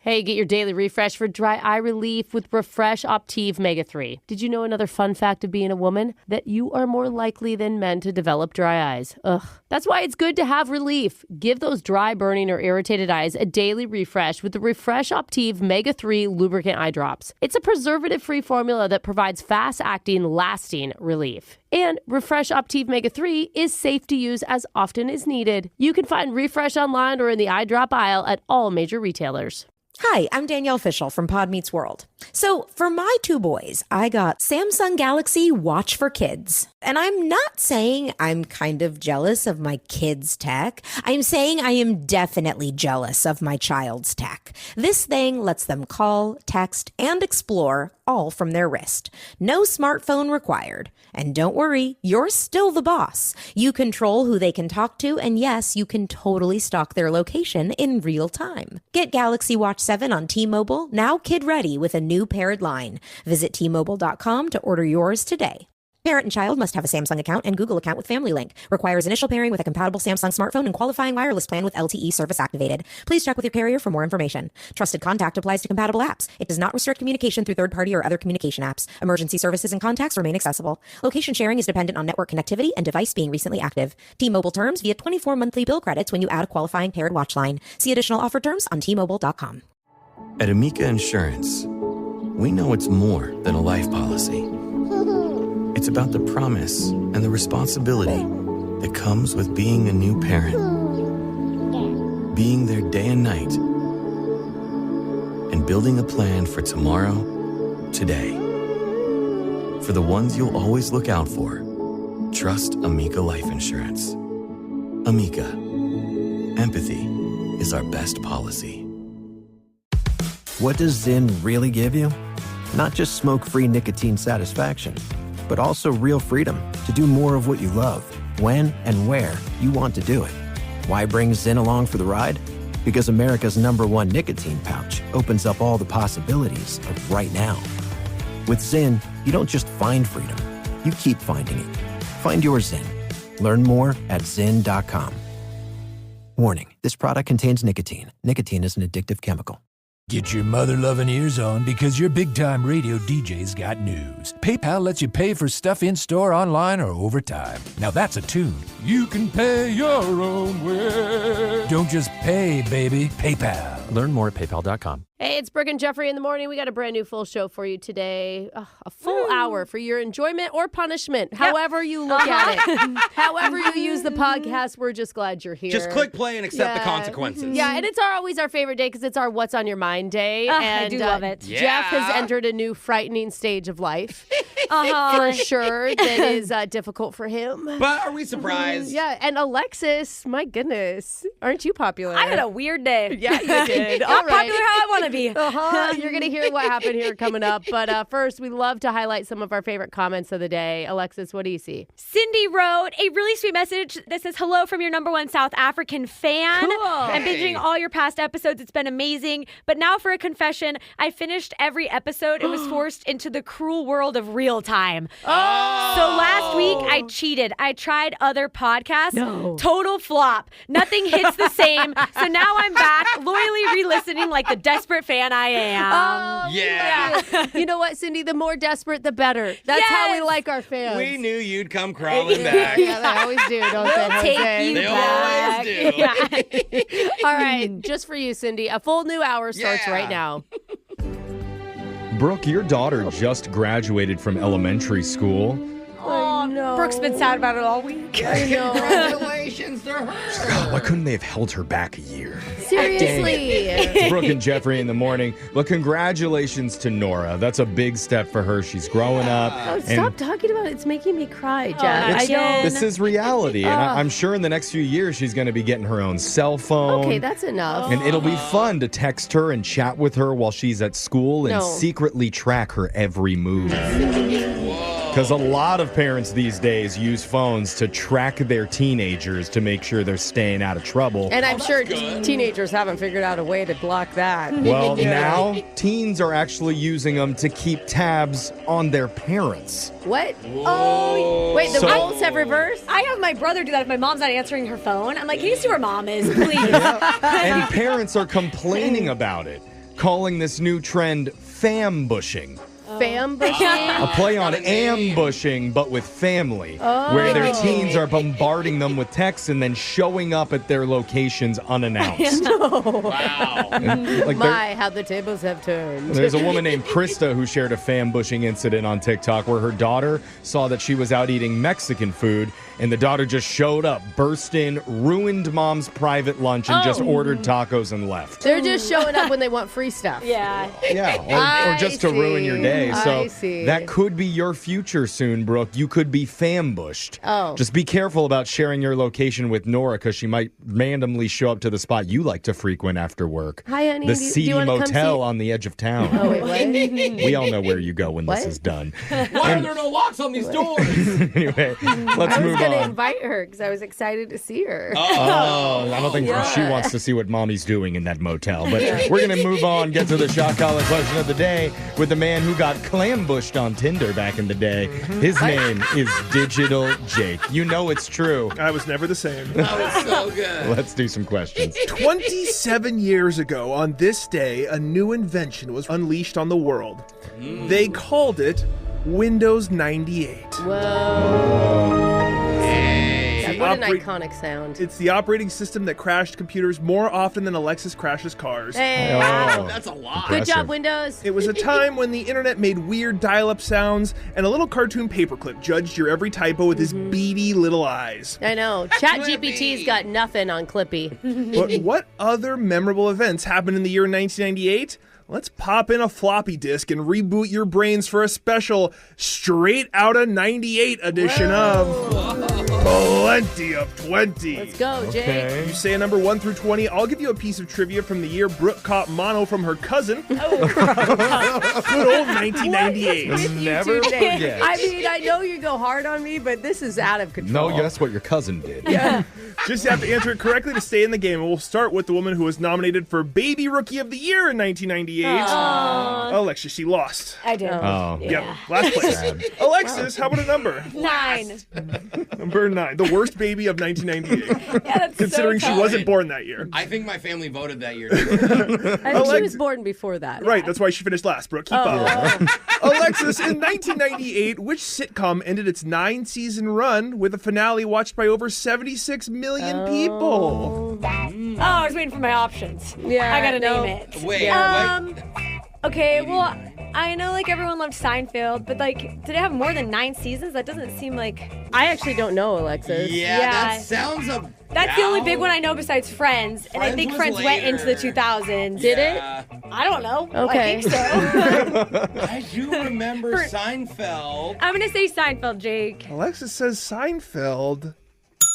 Hey, get your daily refresh for dry eye relief with Refresh Optive Mega 3. Did you know another fun fact of being a woman? That you are more likely than men to develop dry eyes. Ugh. That's why it's good to have relief. Give those dry, burning, or irritated eyes a daily refresh with the Refresh Optive Mega 3 lubricant eye drops. It's a preservative-free formula that provides fast-acting, lasting relief. And Refresh Optive Mega 3 is safe to use as often as needed. You can find Refresh online or in the eye drop aisle at all major retailers. Hi, I'm Danielle Fishel from Pod Meets World. So for my two boys, I got Samsung Galaxy Watch for Kids. And I'm not saying I'm kind of jealous of my kids' tech. I'm saying I am definitely jealous of my child's tech. This thing lets them call, text, and explore all from their wrist. No smartphone required. And don't worry, you're still the boss. You control who they can talk to, and yes, you can totally stalk their location in real time. Get Galaxy Watch 7 on T-Mobile, now kid-ready with a new paired line. Visit T-Mobile.com to order yours today. Parent and child must have a Samsung account and Google account with Family Link. Requires initial pairing with a compatible Samsung smartphone and qualifying wireless plan with LTE service activated. Please check with your carrier for more information. Trusted contact applies to compatible apps. It does not restrict communication through third-party or other communication apps. Emergency services and contacts remain accessible. Location sharing is dependent on network connectivity and device being recently active. T-Mobile terms via 24 monthly bill credits when you add a qualifying paired watch line. See additional offer terms on T-Mobile.com. At Amica Insurance, we know it's more than a life policy. It's about the promise and the responsibility that comes with being a new parent. Being there day and night. And building a plan for tomorrow, today. For the ones you'll always look out for, trust Amica Life Insurance. Amica. Empathy is our best policy. What does Zyn really give you? Not just smoke-free nicotine satisfaction, but also real freedom to do more of what you love, when and where you want to do it. Why bring Zyn along for the ride? Because America's #1 nicotine pouch opens up all the possibilities of right now. With Zyn, you don't just find freedom, you keep finding it. Find your Zyn. Learn more at Zyn.com. Warning, this product contains nicotine. Nicotine is an addictive chemical. Get your mother-loving ears on because your big-time radio DJ's got news. PayPal lets you pay for stuff in-store, online, or over time. Now that's a tune. You can pay your own way. Don't just pay, baby. PayPal. Learn more at PayPal.com. Hey, it's Brooke and Jeffery in the morning. We got a brand new full show for you today. A full hour for your enjoyment or punishment, however you look at it. However you use the podcast, we're just glad you're here. Just click play and accept the consequences. Yeah, and it's always our favorite day because it's our What's on Your Mind day. And I do love it. Jeff has entered a new frightening stage of life. For sure. That is difficult for him. But are we surprised? Yeah, and Alexis, my goodness, aren't you popular? I had a weird day. Yeah, you did. Not popular how I want to be. You're going to hear what happened here coming up. But first, we love to highlight some of our favorite comments of the day. Alexis, what do you see? Cindy wrote a really sweet message that says, hello from your #1 South African fan. Cool. I'm binging all your past episodes. It's been amazing. But now for a confession, I finished every episode and was forced into the cruel world of real time. So last week, I cheated. I tried other podcasts. No. Total flop. Nothing hits the same. So now I'm back, loyally re-listening like the desperate fan I am. Yeah. You know what, Cindy? The more desperate, the better. That's how we like our fans. We knew you'd come crawling back. Yeah, they always do, don't they, Jose? Take you They back. always do. All right, just for you, Cindy, a full new hour starts right now. Brooke, your daughter just graduated from elementary school. Oh, no. Brooke's been sad about it all week. I know. Congratulations to her. God, why couldn't they have held her back a year? Seriously. It's Brooke and Jeffrey in the morning. But congratulations to Nora. That's a big step for her. She's growing up. Oh, stop talking about it. It's making me cry, Jeff. This is reality. And I'm sure in the next few years, she's going to be getting her own cell phone. Okay, that's enough. And it'll be fun to text her and chat with her while she's at school and secretly track her every move. Because a lot of parents these days use phones to track their teenagers to make sure they're staying out of trouble. And I'm sure teenagers haven't figured out a way to block that. Well, now teens are actually using them to keep tabs on their parents. What? Oh, wait, the roles have reversed? I have my brother do that if my mom's not answering her phone. I'm like, can you see where mom is, please? And parents are complaining about it. calling this new trend fambushing. Fambushing? A play on ambushing, but with family, where their teens are bombarding them with texts and then showing up at their locations unannounced. Wow. How the tables have turned. There's a woman named Krista who shared a fambushing incident on TikTok where her daughter saw that she was out eating Mexican food, and the daughter just showed up, burst in, ruined mom's private lunch, and just ordered tacos and left. They're just showing up when they want free stuff. Yeah. Yeah, or just to ruin your day. So I see. that could be your future soon, Brooke. You could be fambushed. Oh. Just be careful about sharing your location with Nora because she might randomly show up to the spot you like to frequent after work. Hi, honey. The Do you seedy wanna come motel see- on the edge of town. Oh, wait, what? We all know where you go when this What? is done. Why are there no locks on these doors? Anyway, let's I was move going to on. invite her because I was excited to see her. Oh, I don't think she wants to see what mommy's doing in that motel. But we're going to move on, get to the shock collar question of the day with the man who got clambushed on Tinder back in the day. His name is Digital Jake. You know it's true. I was never the same. That was so good. Let's do some questions. 27 years ago, on this day, a new invention was unleashed on the world. They called it Windows 98. Whoa. Hey. What an Operate- iconic sound. It's the operating system that crashed computers more often than Alexis crashes cars. Hey. Oh, That's a lot. Good impressive. job, Windows. It was a time when the internet made weird dial-up sounds, and a little cartoon paperclip judged your every typo with his beady little eyes. I know. ChatGPT's got nothing on Clippy. But what other memorable events happened in the year 1998? Let's pop in a floppy disk and reboot your brains for a special straight outta 98 edition of Plenty of 20. Let's go, Jake. You say a number 1 through 20, I'll give you a piece of trivia from the year Brooke caught mono from her cousin. Good old 1998. Never forget. I mean, I know you go hard on me, but this is out of control. No, that's what your cousin did. Just have to answer it correctly to stay in the game. And we'll start with the woman who was nominated for Baby Rookie of the Year in 1998. Alexis, she lost. I did. Oh. Yep, last place. Alexis, how about a number? 9. Number 9, the worst baby of 1998. Yeah, that's Considering so she tough. wasn't born that year. I think my family voted that year. I think she Alex- was born before that. Right, that's why she finished last, Brooke. Keep up. Alexis, in 1998, which sitcom ended its 9-season run with a finale watched by over 76 million people? Oh, I was waiting for my options. Yeah, I gotta no. name it. Wait, Okay, well, I know like everyone loved Seinfeld, but like, did it have more than 9 seasons? That doesn't seem like. I actually don't know, Alexis. yeah, Yeah. that sounds a. That's the only big one I know besides Friends, and I Friends think was Friends went into the later. 2000s. Did it? Yeah. I don't know. Okay. I think so. I do remember Seinfeld. I'm gonna say Seinfeld, Jake. Alexis says Seinfeld.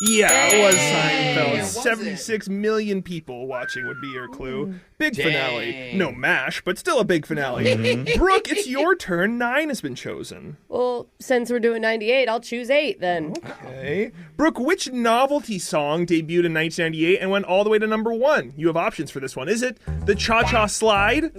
Yeah, it was Seinfeld. Was it? 76 million people watching would be your clue. Big Dang. finale. No MASH, but still a big finale. Brooke, it's your turn. 9 has been chosen. Well, since we're doing 98, I'll choose 8 then. Okay. Brooke, which novelty song debuted in 1998 and went all the way to number 1? You have options for this one. Is it the Cha-Cha Slide,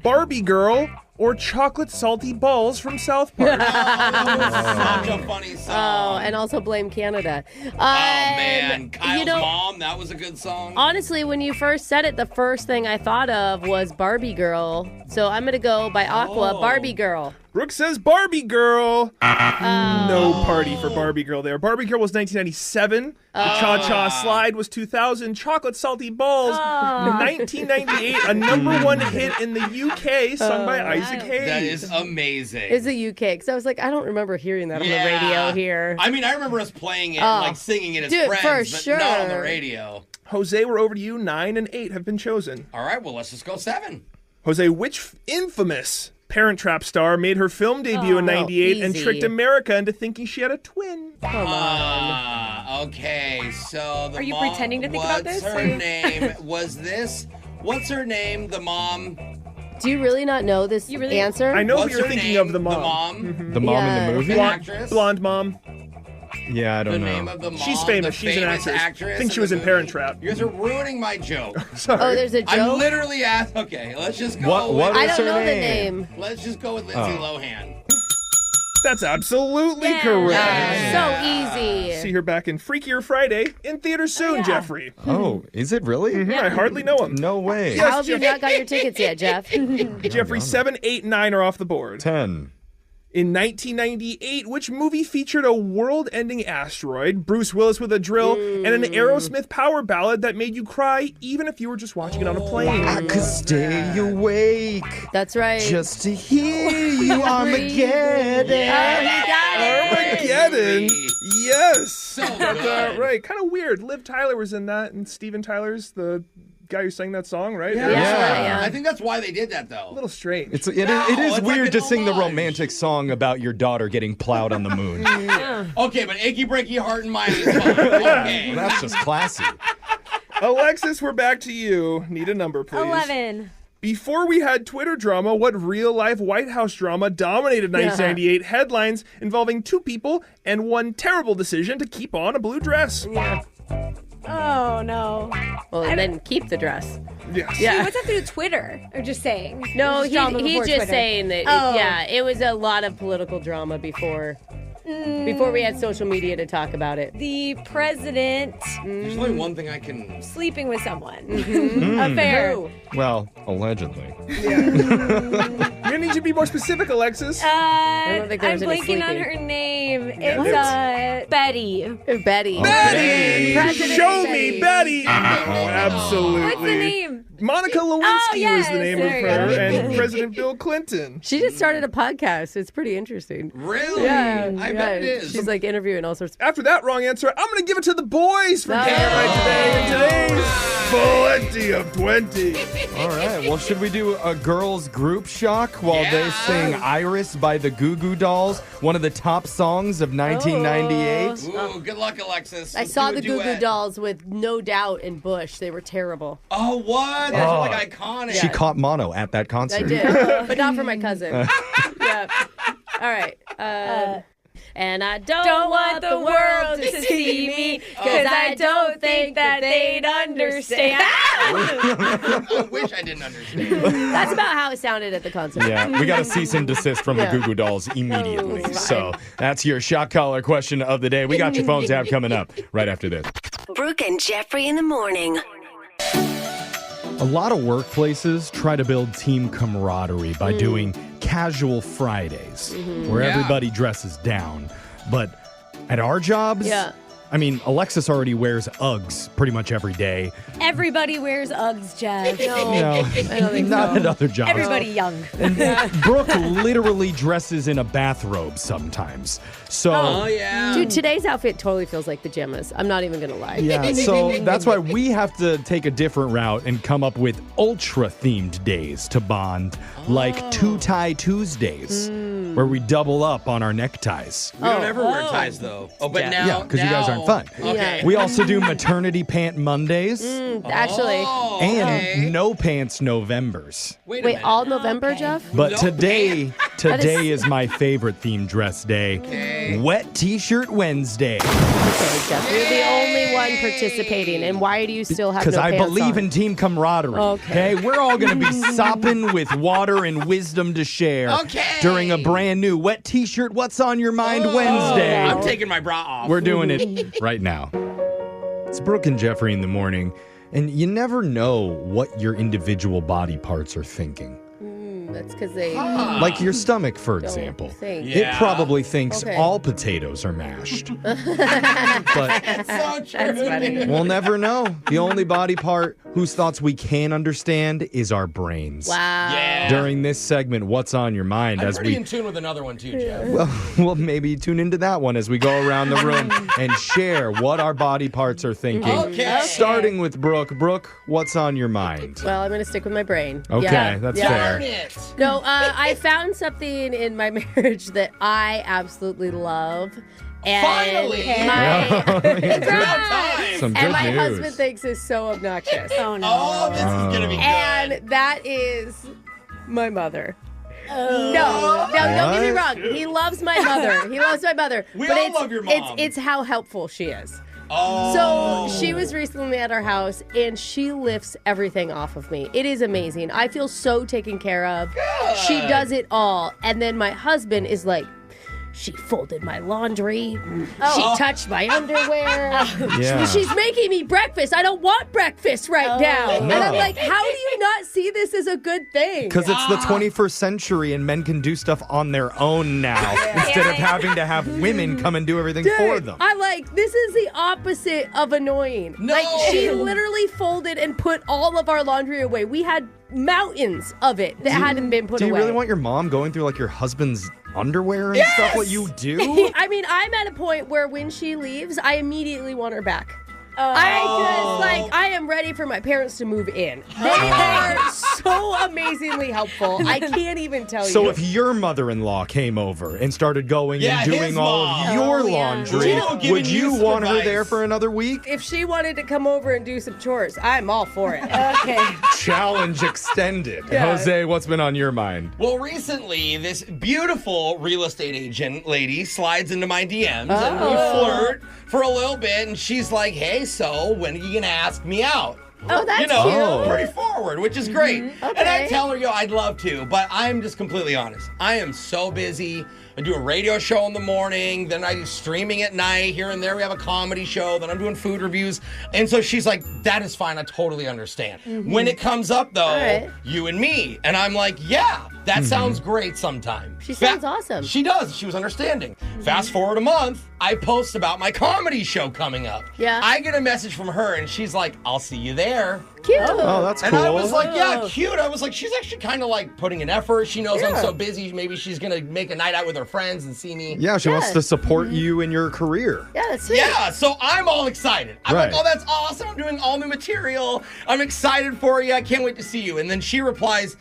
Barbie Girl, or Chocolate Salty Balls from South Park? Such a funny song. Oh, and also blame Canada. Oh, man. Kyle's you know, Mom, that was a good song. honestly, when you first said it, the first thing I thought of was Barbie Girl. So I'm going to go by Aqua, Oh. Barbie Girl. Brooke says Barbie Girl. No party for Barbie Girl there. Barbie Girl was 1997. The Cha-Cha Slide was 2000. Chocolate Salty Balls, 1998. A number 1 hit in the UK, sung by Isaac Hayes. That is amazing. Is the UK? Because I was like, I don't remember hearing that on the radio here. I mean, I remember us playing it, like singing it as Dude, friends, for but sure. not on the radio. Jose, we're over to you. 9 and 8 have been chosen. All right, well, let's just go 7. Jose, which infamous Parent Trap star made her film debut in 98 and easy. tricked America into thinking she had a twin? Okay, so the Are you mom, pretending to think about this? What's her name? What's her name? The mom. Do you really not know this You really- answer? I know What's who you're her thinking name? of, the mom. The mom. The mom in Yeah. the movie? The Blonde, actress? blonde mom. Yeah, I The don't know. name of the mom. She's famous. The She's an famous actress. I think she in was the in Parent movie. Trap. You guys are ruining my joke. Sorry. Oh, there's a joke? I'm literally asking. Okay, let's just go. What with, I is don't her know the name? name. Let's just go with Lindsay Lohan. That's absolutely correct. So easy. See her back in Freakier Friday in theaters soon, Jeffrey. Oh, is it really? I hardly know him. No way. How have you not got your tickets yet, Jeff? Jeffrey, 7, 8, 9 are off the board. 10. In 1998, which movie featured a world-ending asteroid, Bruce Willis with a drill, and an Aerosmith power ballad that made you cry even if you were just watching it on a plane? I could stay awake That's right. just to hear you, Armageddon. You got it. Armageddon? Yes. So That's good. right. Kind of weird. Liv Tyler was in that, and Steven Tyler's the guy who sang that song, right? Yeah. I think that's why they did that, though. A little strange. It is it's weird like to an sing the homage. romantic song about your daughter getting plowed on the moon. Okay, but Achy Breaky Heart and Mine is fine. Okay. That's just classy. Alexis, we're back to you. Need a number, please. 11. Before we had Twitter drama, what real-life White House drama dominated 1998 headlines involving two people and one terrible decision to keep on a blue dress? Oh, no. Well, and then keep the dress. Yes. Yeah. What's that to do with Twitter? Or just saying? No, Just drama he's before just Twitter. saying that, Oh. it was a lot of political drama before we had social media to talk about it. The president There's only one thing I can... sleeping with someone. Affair. Who? Well, allegedly. You're gonna need to be more specific, Alexis. don't think there I'm was any blanking on sleeping. her name. It's Betty. Betty. Betty! President Show Betty. me Betty! Absolutely. What's the name? Monica Lewinsky was the name of there her, you go. and President Bill Clinton. She just started a podcast. It's pretty interesting. Really? Yeah, I bet it is. She's like interviewing all sorts. After that wrong answer, I'm going to give it to the boys for getting it right today. And today's Plenty of 20. All right. Well, should we do a girls group shock while they sing Iris by the Goo Goo Dolls, one of the top songs of 1998? Ooh, good luck, Alexis. I Let's saw do a the Goo Goo duet. Dolls with No Doubt and Bush. They were terrible. Oh, what? Those are like iconic. She caught mono at that I concert. did, but not for my cousin. Yeah. All right. And I don't want the world to see me, because I don't think that they'd understand. I wish I didn't understand. That's about how it sounded at the concert. Yeah, we got a cease and desist from the Goo Goo Dolls immediately. Oh, fine. So that's your shock collar question of the day. We got your phone tab coming up right after this. Brooke and Jeffrey in the morning. A lot of workplaces try to build team camaraderie by doing casual Fridays, where everybody dresses down. But at our jobs, I mean, Alexis already wears Uggs pretty much every day. Everybody wears Uggs, Jeff. No, I don't think not so. at other jobs. Everybody young. Brooke literally dresses in a bathrobe sometimes. So, Oh, yeah. Dude, today's outfit totally feels like pajamas. I'm not even going to lie. yeah, so that's why we have to take a different route and come up with ultra-themed days to bond, like Two-Tie Tuesdays, where we double up on our neckties. We don't ever wear ties, though. Oh, but now... Yeah, 'cause you guys aren't fun. Okay. We also do maternity pant Mondays Actually. Oh, and okay. no pants Novembers. Wait a Wait, minute. all November, Jeff? But No today That is- is my favorite themed dress day. Okay. Wet T-shirt Wednesday. Okay, Jeff, you're the only one participating. And why do you still have no Because I pants believe on? in team camaraderie. Okay. We're all going to be sopping with water and wisdom to share Okay. during a brand new Wet T-shirt What's on Your Mind Wednesday. I'm taking my bra off. We're doing it right now. It's Brooke and Jeffrey in the morning, and you never know what your individual body parts are thinking. That's because they Like your stomach, for don't example. think. It probably thinks Okay. all potatoes are mashed. But so true. we'll never know. The only body part whose thoughts we can understand is our brains. Wow. Yeah. During this segment, What's on Your Mind? I'm as pretty we in tune with another one, too, Jeff. well, maybe tune into that one as we go around the room and share what our body parts are thinking. Okay. Starting with Brooke. Brooke, what's on your mind? Well, I'm going to stick with my brain. Okay, Yeah. that's Yeah. fair. Darn it. No, I found something in my marriage that I absolutely love. And Finally. It's About time. Some good and my news. husband thinks is so obnoxious. Oh, no. Oh, this is going to be good. And that is my mother. No, don't get me What? wrong. He loves my mother. He loves my mother. We but all it's, love your mom. It's how helpful she is. Oh. So she was recently at our house, and she lifts everything off of me. It is amazing. I feel so taken care of. She does it all. And then my husband is like, She folded my laundry. She touched my underwear. Yeah. She's making me breakfast. I don't want breakfast right now. No. And I'm like, how do you not see this as a good thing? Because it's the 21st century and men can do stuff on their own now instead of having to have women come and do everything for them. I'm like, this is the opposite of annoying. No. Like, she literally folded and put all of our laundry away. We had mountains of it that hadn't been put away. Do you really want your mom going through like your husband's underwear and stuff? What you do? I mean, I'm at a point where when she leaves, I immediately want her back. I am ready for my parents to move in. They are so amazingly helpful. I can't even tell you. So if your mother-in-law came over and started going and his doing all mom. of your Oh, yeah. laundry, Giving would you you some want her advice. there for another week? if she wanted to come over and do some chores, I'm all for it. Okay. Challenge extended. Yeah. Jose, what's been on your mind? Well, recently, this beautiful real estate agent lady slides into my DMs and we flirt for a little bit, and she's like, hey, so when are you going to ask me out? Oh, that's You know, cute. pretty forward, which is great. And I Okay. tell her, I'd love to, but I'm just completely honest. I am so busy. I do a radio show in the morning, then I do streaming at night. Here and there, we have a comedy show. Then I'm doing food reviews. And so she's like, that is fine. I totally understand. When it comes up, though, right. you and me. And I'm like, yeah, that sounds great sometime. She sounds awesome. She does. She was understanding. Fast forward a month, I post about my comedy show coming up. Yeah. I get a message from her, and she's like, I'll see you there. Cute. Oh, that's And cool. I was like, yeah, cute. I was like, she's actually kind of like putting an effort. She knows I'm so busy. Maybe she's going to make a night out with her friends and see me. Yeah, she wants Yeah. to support you in your career. Yeah, that's sweet. Yeah, so I'm all excited. I'm Right. like, oh, that's awesome. I'm doing all new material. I'm excited for you. I can't wait to see you. And then she replies,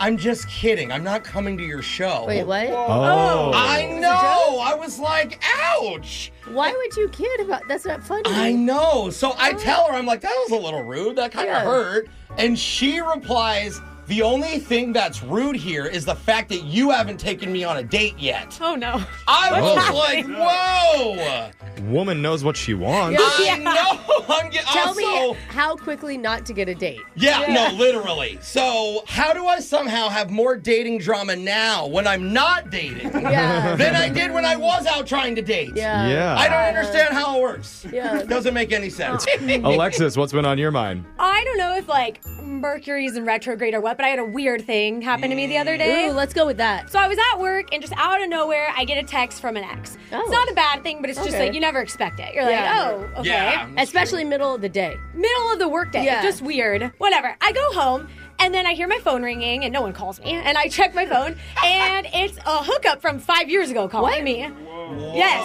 I'm just kidding. I'm not coming to your show. Wait, what? Oh. I know. I was like, ouch. Why would you kid about? That's not funny. I know. So I tell her, I'm like, that was a little rude. That kind of Yeah. hurt. And she replies, the only thing that's rude here is the fact that you haven't taken me on a date yet. Oh, no. I was like, whoa. Woman knows what she wants. I know. Tell me how quickly not to get a date. Yeah, no, literally. So how do I somehow have more dating drama now when I'm not dating Yeah. than I did when I was out trying to date? Yeah. I don't understand how it works. Yeah. Doesn't make any sense. Alexis, what's been on your mind? I don't know if like Mercury's in retrograde or what, but I had a weird thing happen to me the other day. Ooh, let's go with that. So I was at work and just out of nowhere, I get a text from an ex. Oh. It's not a bad thing, but it's just Okay. like you never expect it. You're Yeah. like, oh, okay. Yeah. Especially middle of the day. Middle of the workday. Yeah. Just weird. Whatever. I go home and then I hear my phone ringing and no one calls me. And I check my phone and it's a hookup from 5 years ago calling me. Yes.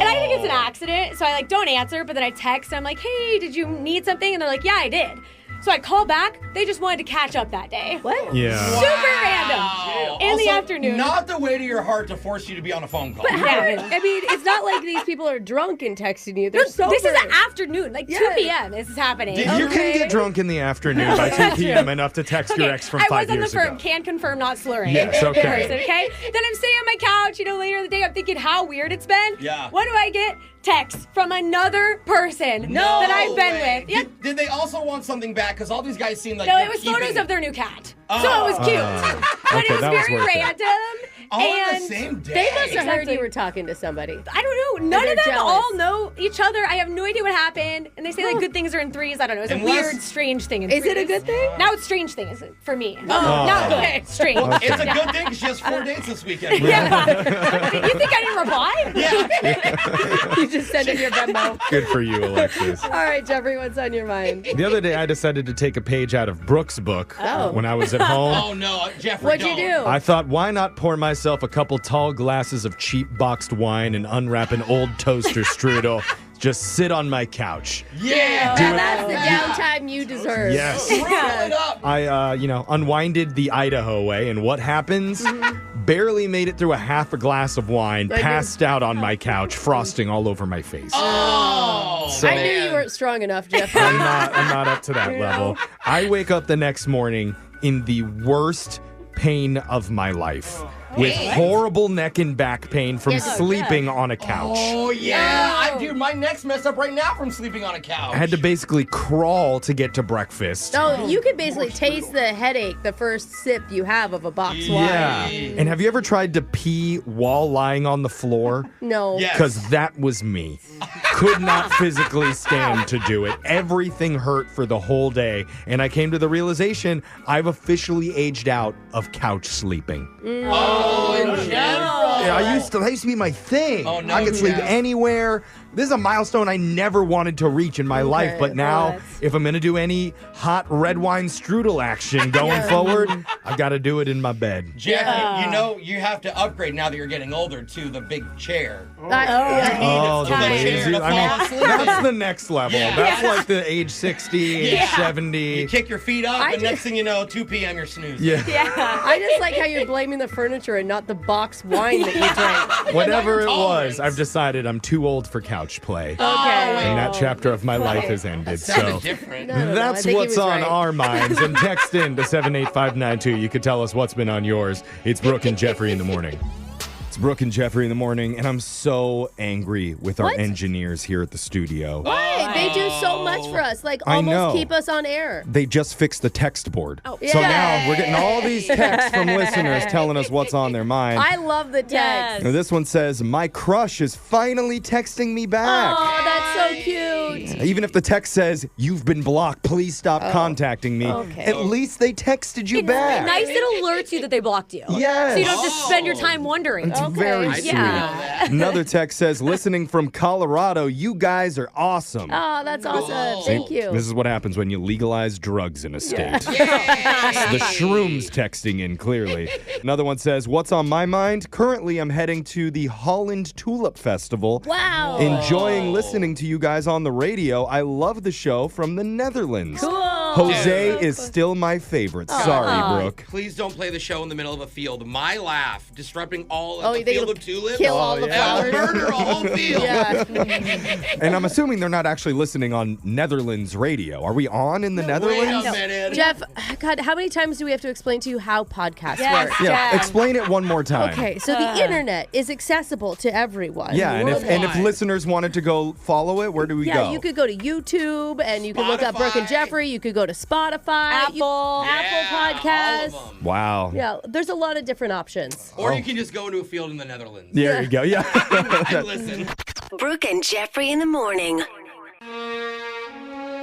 And I think it's an accident. So I like don't answer, but then I text and I'm like, hey, did you need something? And they're like, yeah, I did. So I call back. They just wanted to catch up that day. What? Yeah. Super random. In the Also, afternoon. Not the way to your heart to force you to be on a phone call. But how? I mean, it's not like these people are drunk and texting you. They're sober. This is an afternoon, like 2 p.m. This is happening. You can get drunk in the afternoon by 2 p.m. enough to text your ex from I 5 was on the years firm. ago. Can confirm, not slurring. Yes, okay. Person, okay? Then I'm sitting on my couch, later in the day, I'm thinking how weird it's been. Yeah. What do I get? Text from another person that I've been way. with. Yep. Did they also want something back? Because all these guys seem like No, they're it was keeping- photos of their new cat. Oh. So it was cute. But okay, it was that was very worth it. random. All on and the same day. They must have heard Exactly. you were talking to somebody. I don't know. None they're of them jealous. all know each other. I have no idea what happened. And they say like good things are in threes. I don't know. It's a Unless- weird, strange thing in Is threes. it a good thing? Now it's strange thing is it, for me. Not good. Strange. It's a good thing because she has 4 dates this weekend. Yeah. You think I didn't reply? Yeah. You just send in your Venmo. Good for you, Alexis. All right, Jeffrey, what's on your mind? The other day, I decided to take a page out of Brooke's book when I was at home. Oh, no. Jeffrey, What'd you don't. do? I thought, why not pour myself a couple tall glasses of cheap boxed wine and unwrap an old toaster strudel, just sit on my couch. Yeah. Do Now it. that's the downtime you deserve. Yes. Roll it up. I, unwinded the Idaho way, and what happens? Barely made it through a half a glass of wine, passed out on my couch, frosting all over my face. Oh. So- I knew you weren't strong enough, Jeffrey. I'm not up to that level. I wake up the next morning in the worst pain of my life. With horrible neck and back pain from sleeping on a couch. Oh, yeah. Dude, my neck's messed up right now from sleeping on a couch. I had to basically crawl to get to breakfast. Oh, you could basically taste the headache the first sip you have of a box wine. Yeah. And have you ever tried to pee while lying on the floor? No. Because that was me. Could not physically stand to do it. Everything hurt for the whole day. And I came to the realization I've officially aged out of couch sleeping. Oh, in general. Yeah, that used to be my thing. Oh, no, I could sleep Jeff. anywhere. This is a milestone I never wanted to reach in my life, but now if I'm going to do any hot red wine strudel action going forward, I've got to do it in my bed. Jeff, you know you have to upgrade now that you're getting older to the big chair. Oh, the lazy. I mean, that's the next level. That's like the age 60, age 70. You kick your feet up, and next thing you know, 2 p.m. you're snoozing. Yeah. I just like how you're blaming the furniture and not the box wine that you drank. Whatever it was, I've decided I'm too old for couch play. Okay. And that chapter of my life has ended. So different. that's what's on our minds. And text in to 78592. You could tell us what's been on yours. It's Brooke and Jeffrey in the morning. It's Brooke and Jeffrey in the morning, and I'm so angry with our engineers here at the studio. Why? They do so much for us. Like, I know. almost keep us on air. They just fixed the text board. Oh. So Yeah. now we're getting all these texts from listeners telling us what's on their mind. I love the text. Now, this one says, my crush is finally texting me back. Oh, that's so cute. Even if the text says, you've been blocked, please stop contacting me. Okay. At least they texted you back. Nice, it alerts you that they blocked you. Yes. So you don't have to spend your time wondering. It's very sweet. Another text says, listening from Colorado, you guys are awesome. Oh, that's awesome. Thank you. This is what happens when you legalize drugs in a state. The shrooms texting in, clearly. Another one says, what's on my mind? Currently, I'm heading to the Holland Tulip Festival. Wow. Enjoying listening to you guys on the radio. I love the show from the Netherlands. Cool. Jose is still my favorite. Sorry, Brooke. Please don't play the show in the middle of a field. My laugh, disrupting all Oh, of you the think field it'll of tulips. kill all the That'll flowers? murder a whole field. And I'm assuming they're not actually listening on Netherlands radio. Are we on in the Netherlands? Wait a minute. Jeff, God, how many times do we have to explain to you how podcasts work? Yeah, explain it one more time. Okay, so the internet is accessible to everyone. Yeah, and if listeners wanted to go follow it, where do we go? Yeah, you could go to YouTube and you could look up Brooke and Jeffrey. You could go to Spotify, Apple Podcasts. All of them. Wow. Yeah, there's a lot of different options. Or you can just go into a field in the Netherlands. There you go. Yeah. I listen. Brooke and Jeffrey in the morning.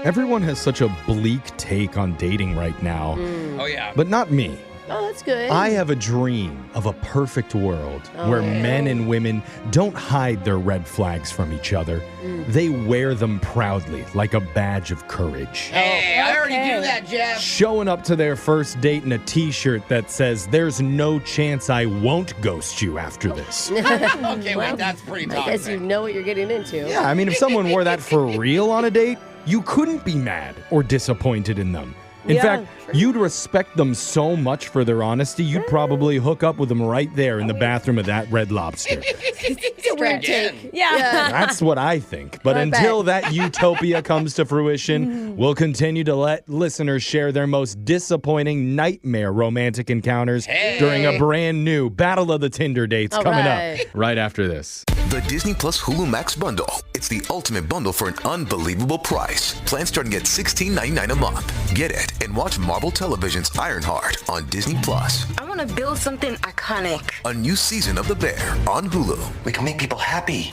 Everyone has such a bleak take on dating right now, Oh, yeah. but not me. Oh, that's good. I have a dream of a perfect world where men and women don't hide their red flags from each other. They wear them proudly, like a badge of courage. Hey, I already do that, Jeff. Showing up to their first date in a t-shirt that says, there's no chance I won't ghost you after this. Okay, wait, that's pretty I guess you toxic. know what you're getting into. Yeah, I mean, if someone wore that for real on a date, you couldn't be mad or disappointed in them. In fact, you'd respect them so much for their honesty, you'd probably hook up with them right there in the bathroom of that Red Lobster. It's a weird take. Yeah. That's what I think. But until that utopia comes to fruition, we'll continue to let listeners share their most disappointing nightmare romantic encounters during a brand new Battle of the Tinder Dates coming up right after this. The Disney Plus Hulu Max bundle. It's the ultimate bundle for an unbelievable price. Plans starting at $16.99 a month. Get it and watch Marvel Television's Ironheart on Disney Plus. I want to build something iconic. A new season of The Bear on Hulu. We can make people happy.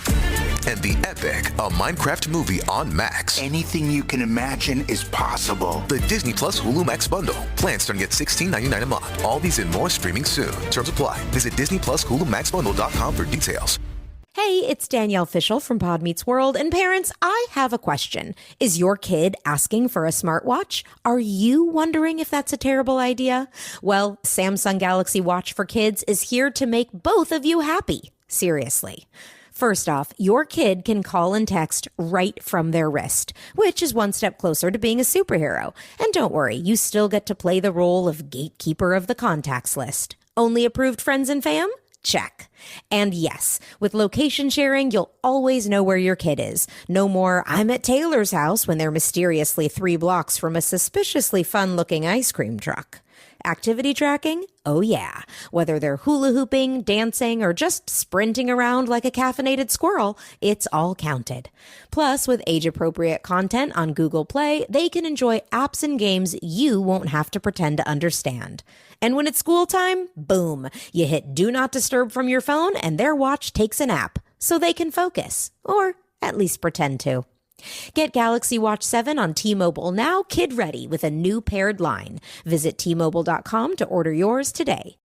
And The Epic, a Minecraft movie on Max. Anything you can imagine is possible. The Disney Plus Hulu Max bundle. Plans starting at $16.99 a month. All these and more streaming soon. Terms apply. Visit DisneyPlusHuluMaxBundle.com for details. Hey, it's Danielle Fishel from Pod Meets World. And parents, I have a question. Is your kid asking for a smartwatch? Are you wondering if that's a terrible idea? Well, Samsung Galaxy Watch for Kids is here to make both of you happy. Seriously. First off, your kid can call and text right from their wrist, which is one step closer to being a superhero. And don't worry, you still get to play the role of gatekeeper of the contacts list. Only approved friends and fam? Check. And yes, with location sharing, you'll always know where your kid is. No more, I'm at Taylor's house when they're mysteriously 3 blocks from a suspiciously fun-looking ice cream truck. Activity tracking? Oh yeah. Whether they're hula hooping, dancing, or just sprinting around like a caffeinated squirrel, it's all counted. Plus, with age-appropriate content on Google Play, they can enjoy apps and games you won't have to pretend to understand. And when it's school time, boom, you hit Do Not Disturb from your phone and their watch takes a nap, so they can focus, or at least pretend to. Get Galaxy Watch 7 on T-Mobile now kid-ready with a new paired line. Visit T-Mobile.com to order yours today.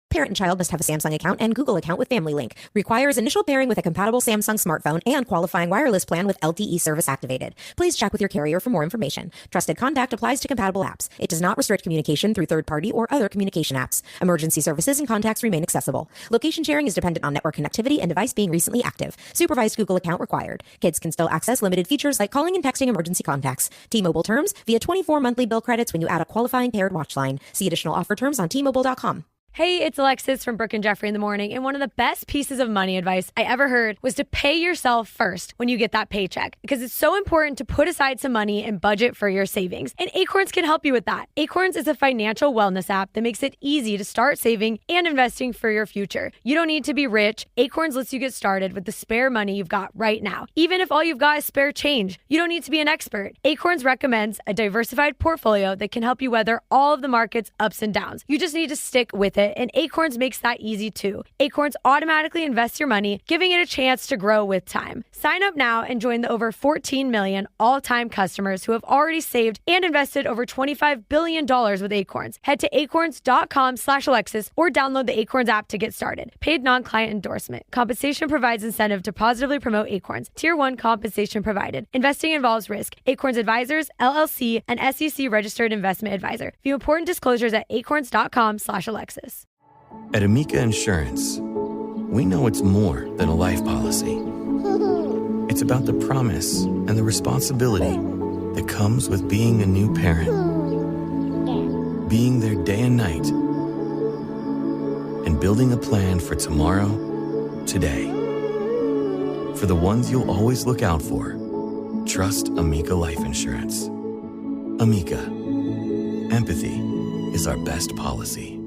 Parent and child must have a Samsung account and Google account with Family Link. Requires initial pairing with a compatible Samsung smartphone and qualifying wireless plan with LTE service activated. Please check with your carrier for more information. Trusted contact applies to compatible apps. It does not restrict communication through third-party or other communication apps. Emergency services and contacts remain accessible. Location sharing is dependent on network connectivity and device being recently active. Supervised Google account required. Kids can still access limited features like calling and texting emergency contacts. T-Mobile terms via 24 monthly bill credits when you add a qualifying paired watch line. See additional offer terms on T-Mobile.com. Hey, it's Alexis from Brooke and Jeffery in the morning, and one of the best pieces of money advice I ever heard was to pay yourself first when you get that paycheck, because it's so important to put aside some money and budget for your savings. And Acorns can help you with that. Acorns is a financial wellness app that makes it easy to start saving and investing for your future. You don't need to be rich. Acorns lets you get started with the spare money you've got right now, even if all you've got is spare change. You don't need to be an expert. Acorns recommends a diversified portfolio that can help you weather all of the market's ups and downs. You just need to stick with it. And Acorns makes that easy too. Acorns automatically invests your money, giving it a chance to grow with time. Sign up now and join the over 14 million all-time customers who have already saved and invested over $25 billion with Acorns. Head to acorns.com/Alexis or download the Acorns app to get started. Paid non-client endorsement. Compensation provides incentive to positively promote Acorns. Tier 1 compensation provided. Investing involves risk. Acorns Advisors, LLC, and SEC registered investment advisor. View important disclosures at acorns.com/Alexis. At Amica Insurance, we know it's more than a life policy. It's about the promise and the responsibility that comes with being a new parent. Being there day and night. And building a plan for tomorrow, today. For the ones you'll always look out for, trust Amica Life Insurance. Amica. Empathy is our best policy.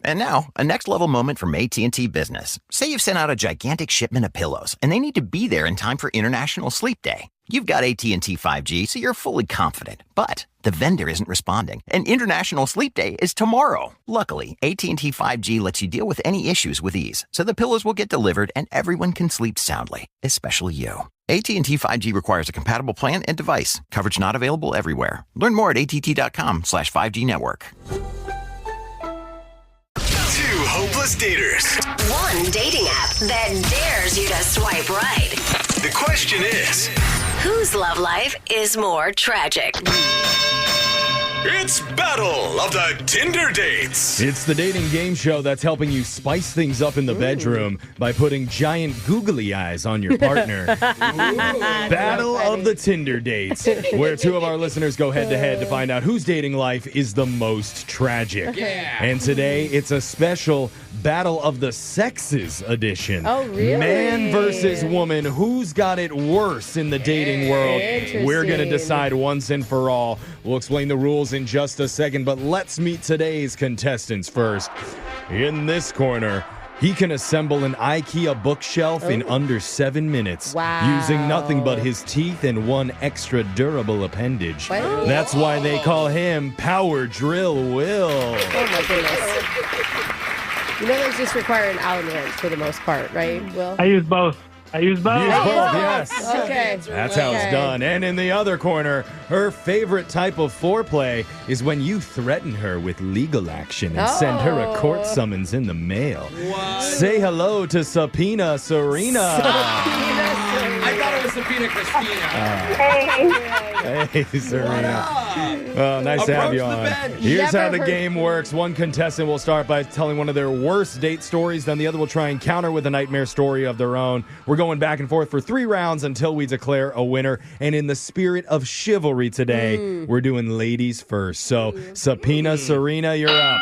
And now, a next-level moment from AT&T Business. Say you've sent out a gigantic shipment of pillows, and they need to be there in time for International Sleep Day. You've got AT&T 5G, so you're fully confident. But the vendor isn't responding, and International Sleep Day is tomorrow. Luckily, AT&T 5G lets you deal with any issues with ease, so the pillows will get delivered and everyone can sleep soundly, especially you. AT&T 5G requires a compatible plan and device. Coverage not available everywhere. Learn more at att.com/5G network. Hopeless daters. One dating app that dares you to swipe right. The question is, whose love life is more tragic? It's Battle of the Tinder Dates. It's the dating game show that's helping you spice things up in the bedroom by putting giant googly eyes on your partner. Battle of the Tinder Dates, where two of our listeners go head-to-head to find out whose dating life is the most tragic. Yeah. And today, it's a special Battle of the Sexes edition. Oh, really? Man versus woman. Who's got it worse in the dating world? We're going to decide once and for all. We'll explain the rules in just a second, but let's meet today's contestants first. In this corner, he can assemble an IKEA bookshelf in under 7 minutes. Wow. Using nothing but his teeth and one extra durable appendage. Wow. That's why they call him Power Drill Will. Oh, my goodness. You know those just require an Allen wrench for the most part, right, Will? I use both. Use both, yes. Okay. That's how it's done. And in the other corner, her favorite type of foreplay is when you threaten her with legal action and send her a court summons in the mail. What? Say hello to Subpoena Serena. I thought it was Subpoena Christina. Hey, Serena. Well, nice to have you on. Here's how the game works. One contestant will start by telling one of their worst date stories. Then the other will try and counter with a nightmare story of their own. We're going back and forth for 3 rounds until we declare a winner. And in the spirit of chivalry today, we're doing ladies first. So, Subpoena Serena, you're up.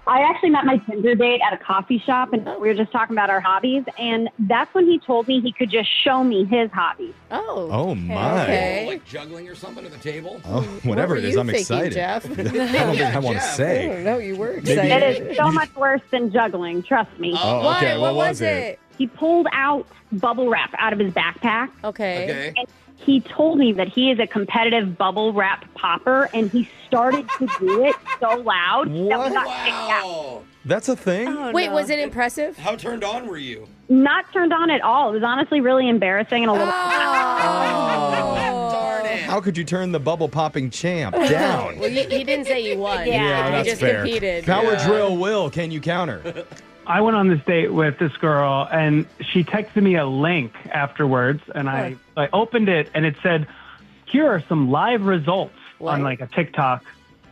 I actually met my Tinder date at a coffee shop, and we were just talking about our hobbies, and that's when he told me he could just show me his hobbies. Oh, my. Okay. Like juggling or something at the table? Oh, whatever it is, I'm excited. Jeff? I don't think I want to I say. don't know. You were excited. It is so much worse than juggling, trust me. Oh, okay. What was it? He pulled out bubble wrap out of his backpack. Okay. And he told me that he is a competitive bubble wrap popper, and he started to do it so loud that we got kicked out. That's a thing? Wait, was it impressive? How turned on were you? Not turned on at all. It was honestly really embarrassing and a little. Darn it. How could you turn the bubble popping champ down? Well, he didn't say you won. Yeah, that's he just fair. competed. Power drill, Will. Can you counter? I went on this date with this girl, and she texted me a link afterwards, and I opened it, and it said, here are some live results on like a TikTok.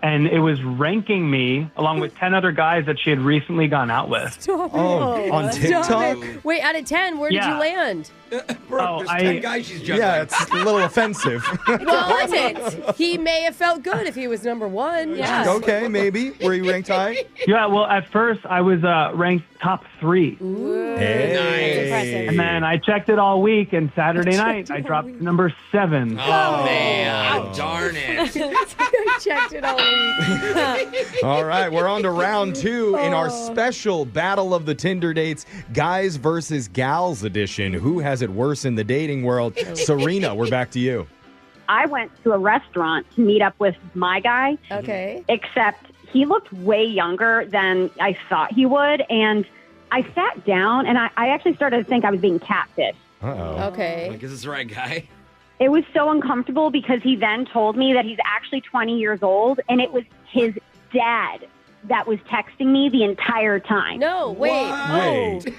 And it was ranking me along with 10 other guys that she had recently gone out with. Stop it. On TikTok? Wait, out of 10, where did you land? Brooke, there's 10 guys she's juggling. Yeah, it's a little offensive. Well, was it? He may have felt good if he was number one. Yeah. Okay, maybe. Were you ranked high? Yeah, well, at first I was ranked top 3. Hey. And then I checked it all week, and Saturday night I dropped number 7. Oh, man. Darn it. I checked it all week. All right, we're on to round 2 in our special Battle of the Tinder Dates, guys versus gals edition. Who has it worse in the dating world? Serena, we're back to you. I went to a restaurant to meet up with my guy. Okay. Except he looked way younger than I thought he would. And I sat down, and I actually started to think I was being catfished. Uh-oh. Okay. Like, is this the right guy? It was so uncomfortable because he then told me that he's actually 20 years old, and it was his dad that was texting me the entire time. No, wait. Wait.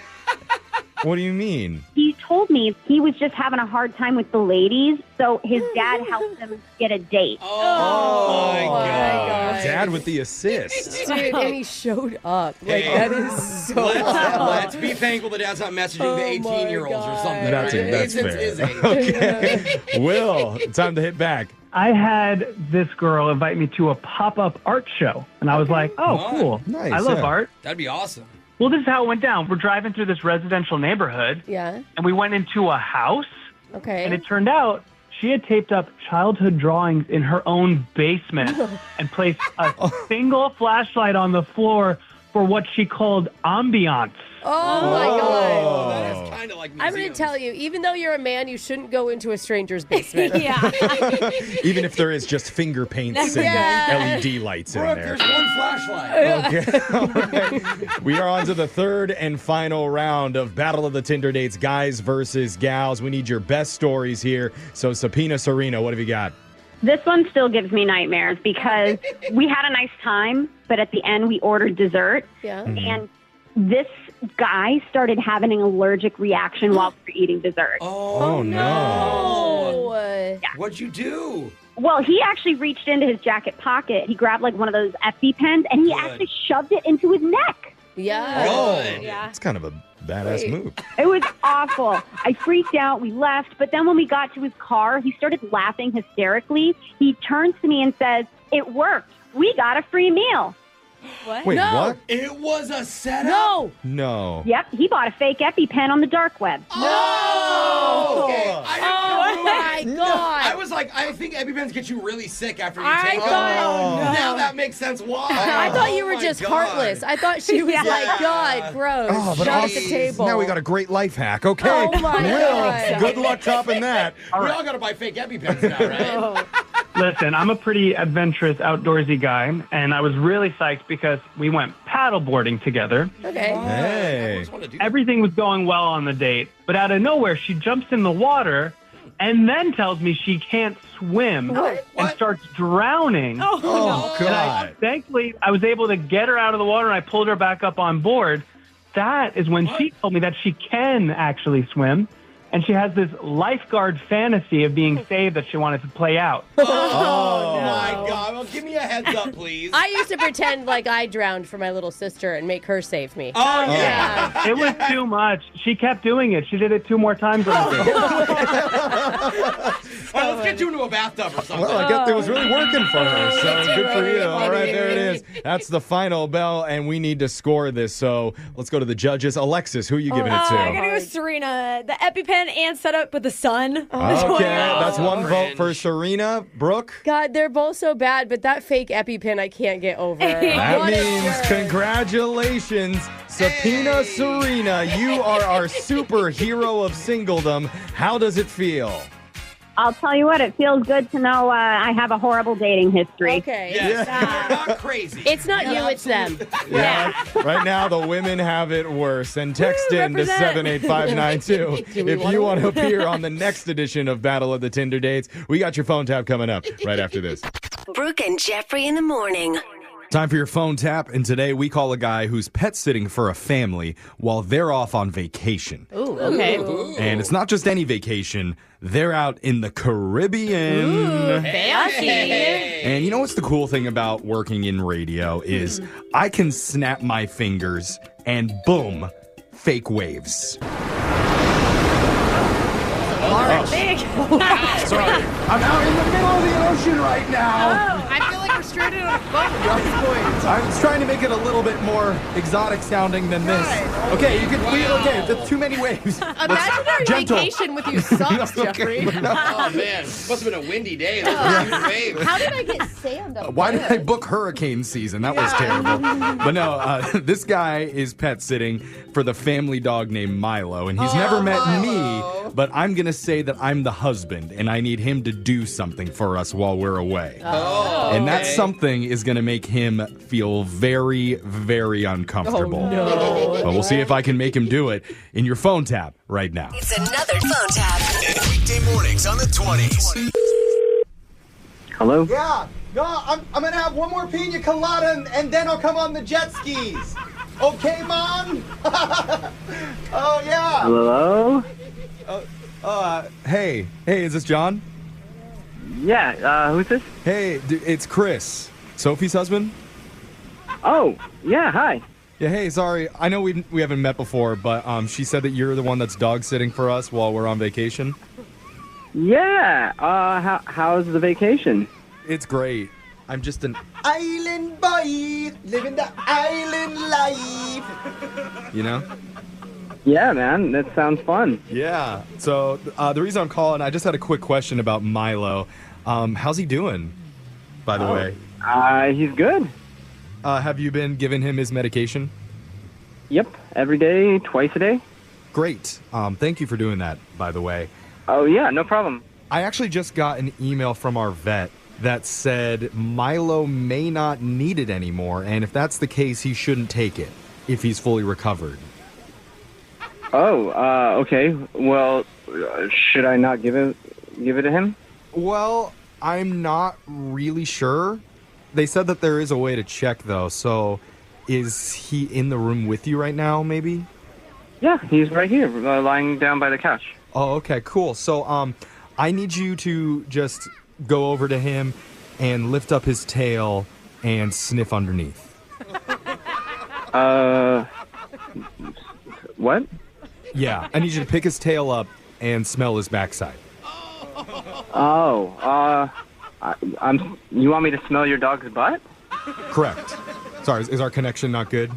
What do you mean? He told me he was just having a hard time with the ladies, so his dad helped him get a date. Oh, my God. Dad with the assist. Dude, and he showed up. Like, Hey, that is so let's be thankful the dad's not messaging the 18-year-olds or something. That's right? fair. His age. Okay. Will, time to hit back. I had this girl invite me to a pop-up art show, and I was like, oh, cool. Nice, I love art. That'd be awesome. Well, this is how it went down. We're driving through this residential neighborhood, Yeah. and we went into a house, Okay. and it turned out she had taped up childhood drawings in her own basement and placed a single flashlight on the floor for what she called ambiance. Oh, my God. Oh, that is kind of like I'm going to tell you, even though you're a man, you shouldn't go into a stranger's basement. Even if there is just finger paints and LED lights in Brooke, there. there's one flashlight. Okay. All right. We are on to the third and final round of Battle of the Tinder Dates, guys versus gals. We need your best stories here. So, Subpoena Serena, what have you got? This one still gives me nightmares because we had a nice time, but at the end we ordered dessert. Yeah. And this guy started having an allergic reaction while we were eating dessert. Oh, no. What'd you do? Well, he actually reached into his jacket pocket. He grabbed like one of those EpiPens, and he actually shoved it into his neck. Yeah. Good. It's kind of a badass move. It was awful. I freaked out. We left. But then when we got to his car, he started laughing hysterically. He turns to me and says, "It worked. We got a free meal." What? Wait, no. what? It was a setup? No. No. Yep, he bought a fake EpiPen on the dark web. Oh! Okay. Oh, my God. I was like, I think EpiPens get you really sick after you I take them. thought- Now that makes sense why. I thought you were Oh, just my God. heartless. I thought she was like, God, gross. Oh, but Shut at awesome. the table. Now we got a great life hack. Okay. Oh, my Will, God. good luck topping that. We all got to buy fake EpiPens now, right? Listen, I'm a pretty adventurous, outdoorsy guy, and I was really psyched because we went paddleboarding together. Okay. Hey. Everything was going well on the date, but out of nowhere, she jumps in the water and then tells me she can't swim and starts drowning. Oh, God. Thankfully, I was able to get her out of the water, and I pulled her back up on board. That is when she told me that she can actually swim. and she has this lifeguard fantasy of being saved that she wanted to play out. Oh, my God. Well, give me a heads up, please. I used to pretend like I drowned for my little sister and make her save me. Oh, yeah. It was too much. She kept doing it. She did it 2 more times on the day. All right, let's get you into a bathtub or something. Well, I guess it was really working for her, so good for you. All right, there it is. That's the final bell, and we need to score this, so let's go to the judges. Alexis, who are you giving it to? I'm going to go Serena. The EpiPen and set up with the sun. Okay, that's one vote for Serena. Brooke? God, they're both so bad, but that fake EpiPen I can't get over. That means congratulations, Subpoena Serena. You are our superhero of singledom. How does it feel? I'll tell you what, it feels good to know I have a horrible dating history. Okay. Yes, you're not crazy. It's not you, it's them. Yeah. Right now, the women have it worse. And text in to 78592 if you want to appear on the next edition of Battle of the Tinder Dates. We got your phone tap coming up right after this. Brooke and Jeffrey in the morning. Time for your phone tap, and today we call a guy who's pet sitting for a family while they're off on vacation. Ooh, okay. And it's not just any vacation. They're out in the Caribbean. Ooh, fancy. And you know what's the cool thing about working in radio is I can snap my fingers and boom, fake waves. Big. Sorry, I'm out in the middle of the ocean right now. I feel like we're stranded on a boat at this point. I was trying to make it a little bit more exotic sounding than this. Okay, you can okay, that's too many waves. Imaginary vacation with you sucks, Jeffrey. Oh, man. Must have been a windy day. How did I get sand up Why there? did I book hurricane season? That was terrible. But no, this guy is pet sitting for the family dog named Milo, and he's never met me, but I'm going to say that I'm the husband, and I need him to do something for us while we're away. And that something is going to make him feel very, very uncomfortable. Oh, no. But we'll see if I can make him do it in your phone tap right now. It's another phone tap. Weekday mornings on the 20s. Hello? Yeah, no, I'm going to have one more pina colada, and then I'll come on the jet skis. Okay, Mom? Oh, yeah. Hello? Hey, is this John? Yeah, who's this? Hey, it's Chris, Sophie's husband. Oh, yeah, hi. Yeah, hey, sorry. I know we haven't met before, but she said that you're the one that's dog sitting for us while we're on vacation. Yeah, how's the vacation? It's great. I'm just an island boy, living the island life. You know? Yeah, man, that sounds fun. Yeah. So the reason I'm calling, I just had a quick question about Milo. How's he doing, by the way? He's good. Have you been giving him his medication? Yep, every day, twice a day. Great. Thank you for doing that, by the way. Oh, yeah, no problem. I actually just got an email from our vet that said Milo may not need it anymore, and if that's the case, he shouldn't take it if he's fully recovered. Oh, okay. Well, should I not give it to him? Well, I'm not really sure. They said that there is a way to check, though, so is he in the room with you right now, maybe? Yeah, he's right here, lying down by the couch. Oh, okay, cool. So, I need you to just go over to him and lift up his tail and sniff underneath. What? Yeah, I need you to pick his tail up and smell his backside. Oh, you want me to smell your dog's butt? Correct. Sorry, is our connection not good?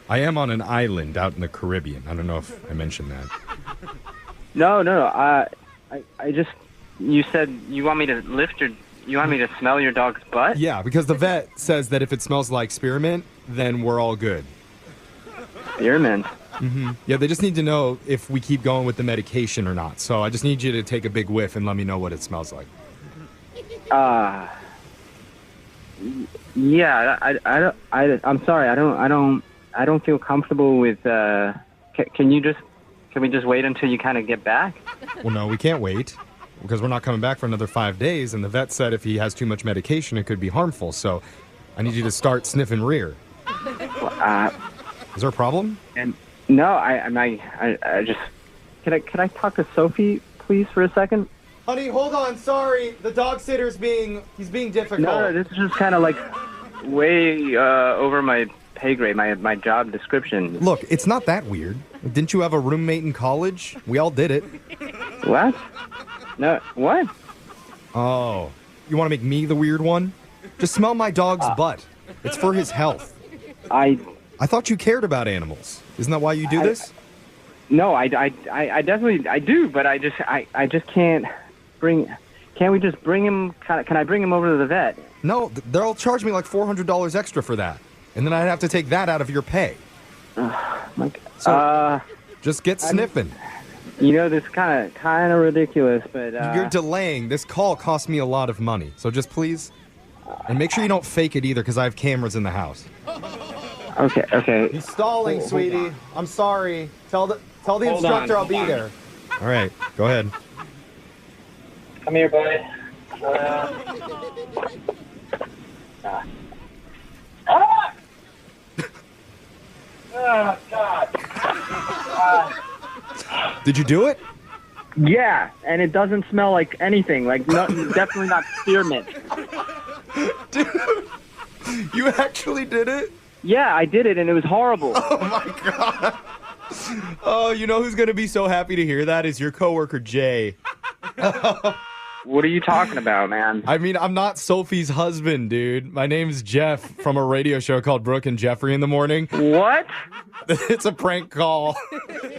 I am on an island out in the Caribbean. I don't know if I mentioned that. No. I just, you said you want me to you want me to smell your dog's butt? Yeah, because the vet says that if it smells like spearmint, then we're all good. Spearmint? Mm-hmm. Yeah, they just need to know if we keep going with the medication or not. So I just need you to take a big whiff and let me know what it smells like. Yeah, I'm sorry. I don't feel comfortable with. Can we just wait until you kind of get back? Well, no, we can't wait because we're not coming back for another 5 days. And the vet said if he has too much medication, it could be harmful. So I need you to start sniffing rear. Is there a problem? And no, I just can I talk to Sophie, please, for a second? Honey, hold on. Sorry. The dog sitter's being difficult. No, this is just kind of like way over my pay grade, my job description. Look, it's not that weird. Didn't you have a roommate in college? We all did it. What? No, what? Oh, you want to make me the weird one? Just smell my dog's butt. It's for his health. I thought you cared about animals. Isn't that why you do this? No, I definitely do, but I just can't bring. Can't we just bring him? Can I bring him over to the vet? No, they'll charge me like $400 extra for that, and then I'd have to take that out of your pay. So just get sniffing. You know, this kind of ridiculous, but you're delaying. This call cost me a lot of money, so just please, and make sure you don't fake it either, because I have cameras in the house. Okay. He's stalling, sweetie. I'm sorry. Tell the instructor I'll be there. All right, go ahead. Come here, buddy. Oh, God. Did you do it? Yeah, and it doesn't smell like anything. Like, no, definitely not spearmint. Dude, you actually did it? Yeah, I did it, and it was horrible. Oh, my God. Oh, you know who's going to be so happy to hear that is your coworker, Jay. What are you talking about, man? I mean, I'm not Sophie's husband, dude. My name's Jeff from a radio show called Brooke and Jeffery in the morning. What? It's a prank call.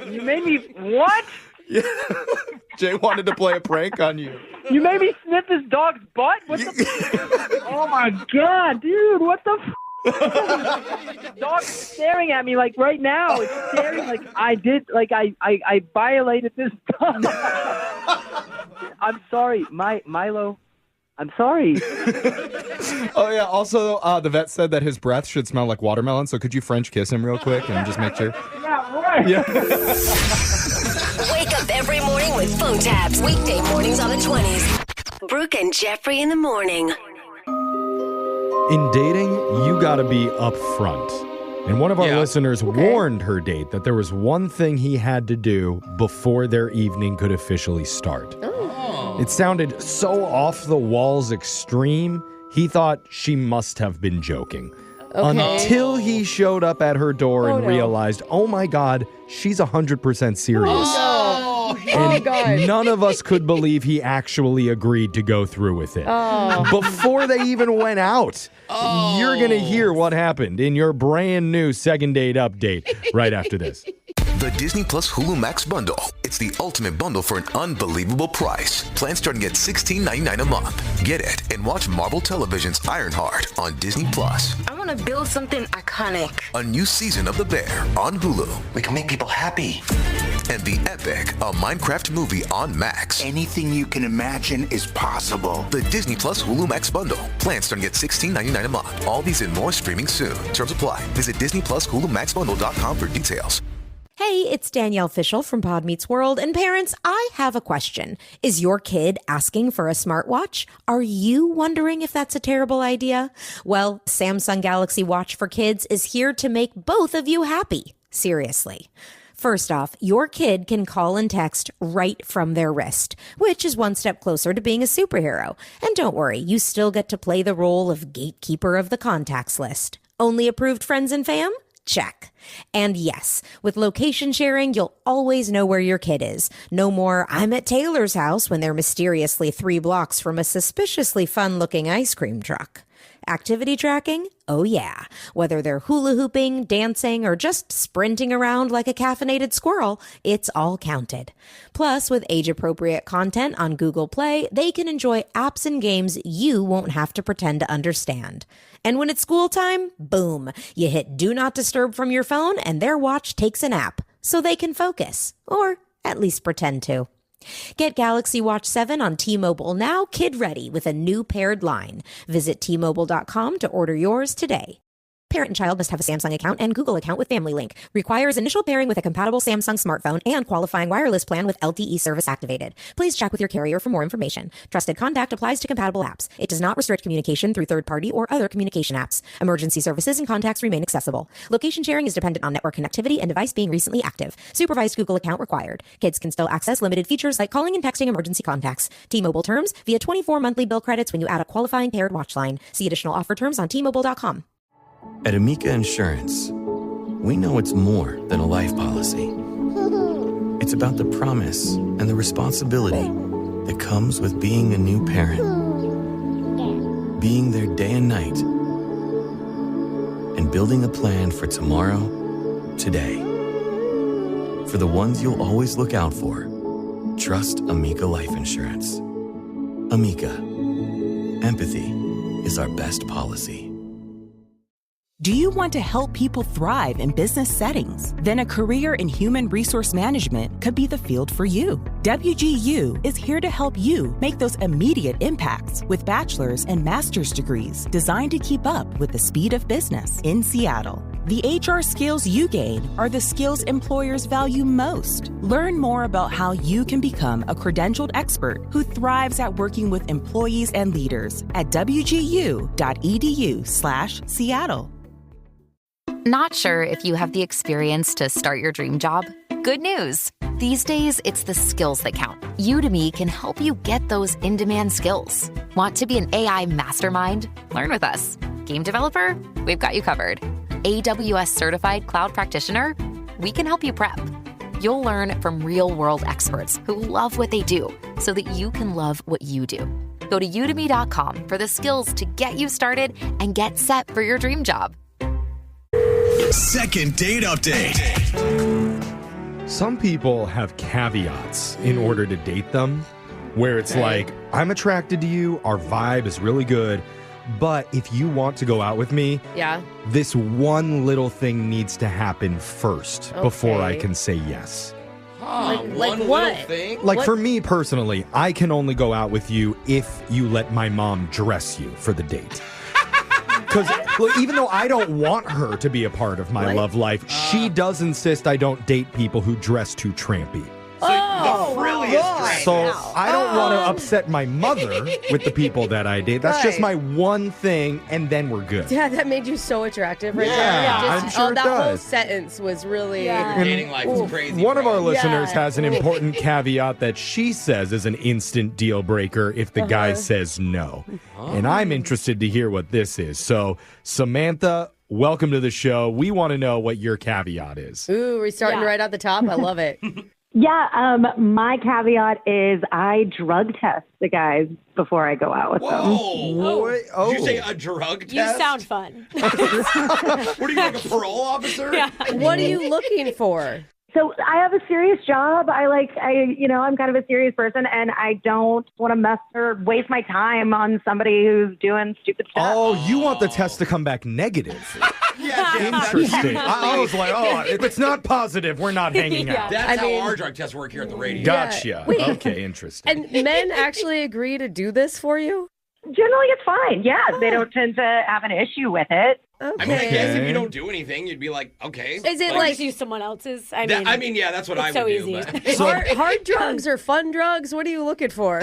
You made me... What? Yeah. Jay wanted to play a prank on you. You made me sniff his dog's butt? What the... Oh, my God, dude. What the... The dog's staring at me like right now. It's staring like I did, like I violated this dog. I'm sorry, Milo. I'm sorry. Oh yeah. Also, the vet said that his breath should smell like watermelon. So could you French kiss him real quick and just make sure? Yeah, right. Yeah. Wake up every morning with phone taps. Weekday mornings on the 20s. Brooke and Jeffrey in the morning. In dating, you gotta be upfront. And one of our listeners warned her date that there was one thing he had to do before their evening could officially start. Oh. It sounded so off the walls extreme, he thought she must have been joking. Okay. Until he showed up at her door and realized, oh my God, she's 100% serious. Oh, And none of us could believe he actually agreed to go through with it. Before they even went out. You're going to hear what happened in your brand new second date update right after this. The Disney Plus Hulu Max bundle. It's the ultimate bundle for an unbelievable price. Plans starting at $16.99 a month. Get it and watch Marvel Television's Ironheart on Disney Plus. I want to build something iconic. A new season of The Bear on Hulu. We can make people happy. And The Epic, a Minecraft movie on Max. Anything you can imagine is possible. The Disney Plus Hulu Max bundle. Plans starting at $16.99 a month. All these and more streaming soon. Terms apply. Visit DisneyPlusHuluMaxBundle.com for details. Hey, it's Danielle Fishel from Pod Meets World. And parents, I have a question. Is your kid asking for a smartwatch? Are you wondering if that's a terrible idea? Well, Samsung Galaxy Watch for Kids is here to make both of you happy. Seriously. First off, your kid can call and text right from their wrist, which is one step closer to being a superhero. And don't worry, you still get to play the role of gatekeeper of the contacts list. Only approved friends and fam? Check. And yes, with location sharing, you'll always know where your kid is. No more, I'm at Taylor's house when they're mysteriously 3 blocks from a suspiciously fun-looking ice cream truck. Activity tracking? Oh yeah. Whether they're hula hooping, dancing, or just sprinting around like a caffeinated squirrel, it's all counted. Plus, with age-appropriate content on Google Play, they can enjoy apps and games you won't have to pretend to understand. And when it's school time, boom, you hit Do Not Disturb from your phone and their watch takes a nap, so they can focus, or at least pretend to. Get Galaxy Watch 7 on T-Mobile now kid ready with a new paired line. Visit T-Mobile.com to order yours today. Parent and child must have a Samsung account and Google account with Family Link. Requires initial pairing with a compatible Samsung smartphone and qualifying wireless plan with LTE service activated. Please check with your carrier for more information. Trusted contact applies to compatible apps. It does not restrict communication through third-party or other communication apps. Emergency services and contacts remain accessible. Location sharing is dependent on network connectivity and device being recently active. Supervised Google account required. Kids can still access limited features like calling and texting emergency contacts. T-Mobile terms via 24 monthly bill credits when you add a qualifying paired watch line. See additional offer terms on T-Mobile.com. At Amica Insurance, we know it's more than a life policy. It's about the promise and the responsibility that comes with being a new parent. Being there day and night. And building a plan for tomorrow, today. For the ones you'll always look out for, trust Amica Life Insurance. Amica. Empathy is our best policy. Do you want to help people thrive in business settings? Then a career in human resource management could be the field for you. WGU is here to help you make those immediate impacts with bachelor's and master's degrees designed to keep up with the speed of business in Seattle. The HR skills you gain are the skills employers value most. Learn more about how you can become a credentialed expert who thrives at working with employees and leaders at wgu.edu/Seattle. Not sure if you have the experience to start your dream job? Good news. These days, it's the skills that count. Udemy can help you get those in-demand skills. Want to be an AI mastermind? Learn with us. Game developer? We've got you covered. AWS certified cloud practitioner? We can help you prep. You'll learn from real-world experts who love what they do so that you can love what you do. Go to udemy.com for the skills to get you started and get set for your dream job. Second date update. Some people have caveats in order to date them, where it's like, I'm attracted to you, our vibe is really good, but if you want to go out with me, this one little thing needs to happen first before I can say yes. Like what? Like for me personally, I can only go out with you if you let my mom dress you for the date. Because even though I don't want her to be a part of my love life, she does insist I don't date people who dress too trampy. So the frilliest dress. So I don't want to upset my mother with the people that I date. That's just my one thing, and then we're good. Yeah, that made you so attractive right there. Yeah, I'm sure it that whole does. sentence was really... Your dating life is crazy. One of our listeners has an important caveat that she says is an instant deal breaker if the guy says no. And I'm interested to hear what this is. So, Samantha, welcome to the show. We want to know what your caveat is. Ooh, we're starting right at the top. I love it. Yeah, my caveat is I drug test the guys before I go out with them. Whoa! Did you say a drug test? You sound fun. What are you, like a parole officer? Yeah. What are you looking for? So I have a serious job. I'm kind of a serious person, and I don't want to mess or waste my time on somebody who's doing stupid stuff. Oh, you want the test to come back negative. Interesting. I was like, if it's not positive, we're not hanging out. That's how our drug tests work here at the radio. Gotcha. Wait. Okay, interesting. And men actually agree to do this for you? Generally, it's fine. Yeah, they don't tend to have an issue with it. Okay. I mean, I guess if you don't do anything, you'd be like, okay. Is it like use someone else's? Yeah, that's what I would do. But. Hard drugs or fun drugs? What are you looking for?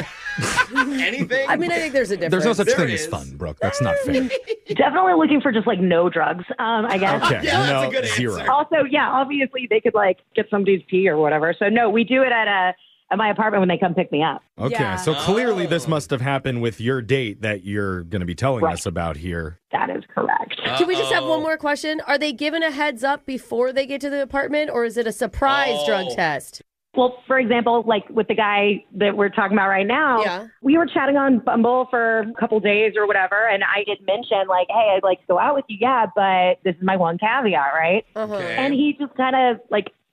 Anything? I mean, I think there's a difference. There's no such thing as fun, Brooke. That's not fair. Definitely looking for just no drugs, I guess. Okay, that's a good answer. Also, obviously they could get somebody's pee or whatever. So no, we do it at my apartment when they come pick me up. Okay, so clearly this must have happened with your date that you're going to be telling us about here. That is correct. Can we just have one more question? Are they given a heads up before they get to the apartment, or is it a surprise drug test? Well, for example, with the guy that we're talking about right now, we were chatting on Bumble for a couple days or whatever, and I did mention, hey, I'd like to go out with you, but this is my one caveat, right? Okay. And he just kind of,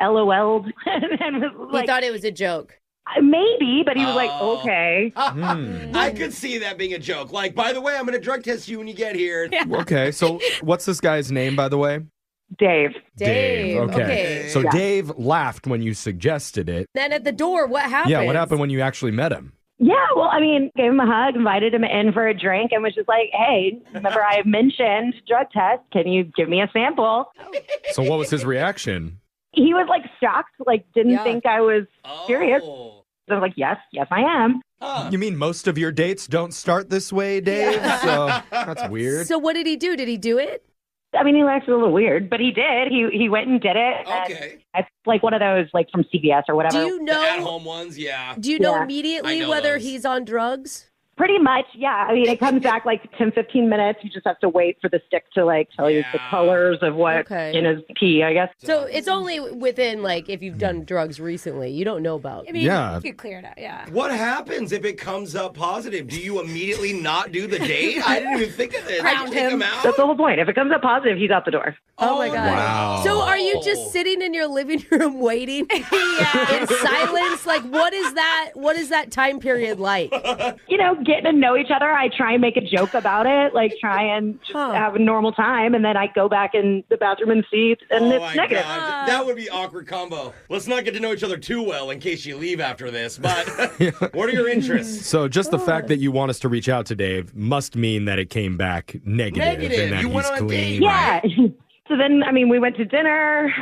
LOL'd and was he thought it was a joke. Maybe, but he was like, okay. I could see that being a joke. By the way, I'm going to drug test you when you get here. Yeah. Okay, so what's this guy's name, by the way? Dave. Okay. So Dave laughed when you suggested it. Then at the door, what happened? Yeah, what happened when you actually met him? Yeah, well, I mean, gave him a hug, invited him in for a drink, and was just like, hey, remember I mentioned drug test. Can you give me a sample? So what was his reaction? He was like shocked, like didn't think I was serious. So I was like, yes, I am. You mean most of your dates don't start this way, Dave? So that's weird. So what did he do? Did he do it? I mean, he acted a little weird, but he did. He went and did it. Okay. It's like one of those, like from CVS or whatever. Do you know The at-home ones, yeah. Do you know Yeah. immediately I know whether those. he's on drugs? Pretty much, yeah. I mean, it comes back like 10, 15 minutes. You just have to wait for the stick to like tell you the colors of what in his pee, I guess. So it's only within, like, if you've done drugs recently, you don't know about. I mean, Yeah. you could clear it out, yeah. What happens if it comes up positive? Do you immediately not do the date? I didn't even think of this. Ground Take him out? That's the whole point. If it comes up positive, he's out the door. Oh my God. Wow. So are you just sitting in your living room waiting in silence? Like, what is that time period like? You know, getting to know each other. I try and make a joke about it, like try and just have a normal time, and then I go back in the bathroom and see, and Oh it's my negative. God. That would be awkward combo. Let's not get to know each other too well in case you leave after this, but what are your interests? So just the fact that you want us to reach out to Dave must mean that it came back negative. Negative. And that You went he's on a clean. date. Yeah. So then, I mean, we went to dinner.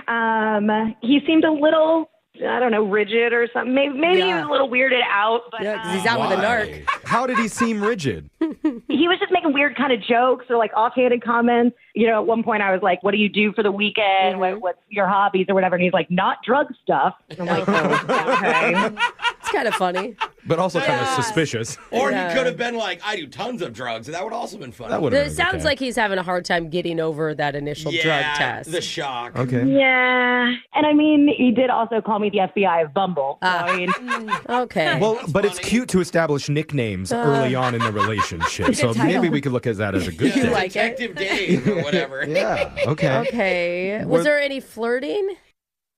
He seemed a little, I don't know, rigid or something. Maybe he was a little weirded out. But, Yeah, 'cause he's out with a narc. How did he seem rigid? he was just making weird kind of jokes or like offhanded comments. You know, at one point I was like, what do you do for the weekend? What's your hobbies or whatever? And he's like, not drug stuff. And I'm like, oh, okay. It's kind of funny. But also kind of suspicious. Or he could have been like, I do tons of drugs. That would also have been fun. That would It sounds like he's having a hard time getting over that initial drug test. The shock. Okay. Yeah. And I mean, he did also call me the FBI of Bumble. So, I mean, Okay. Well, but it's cute to establish nicknames early on in the relationship. So maybe we could look at that as a good thing. like it? Detective Dave or whatever. Yeah. Okay. Okay. Was What- there any flirting?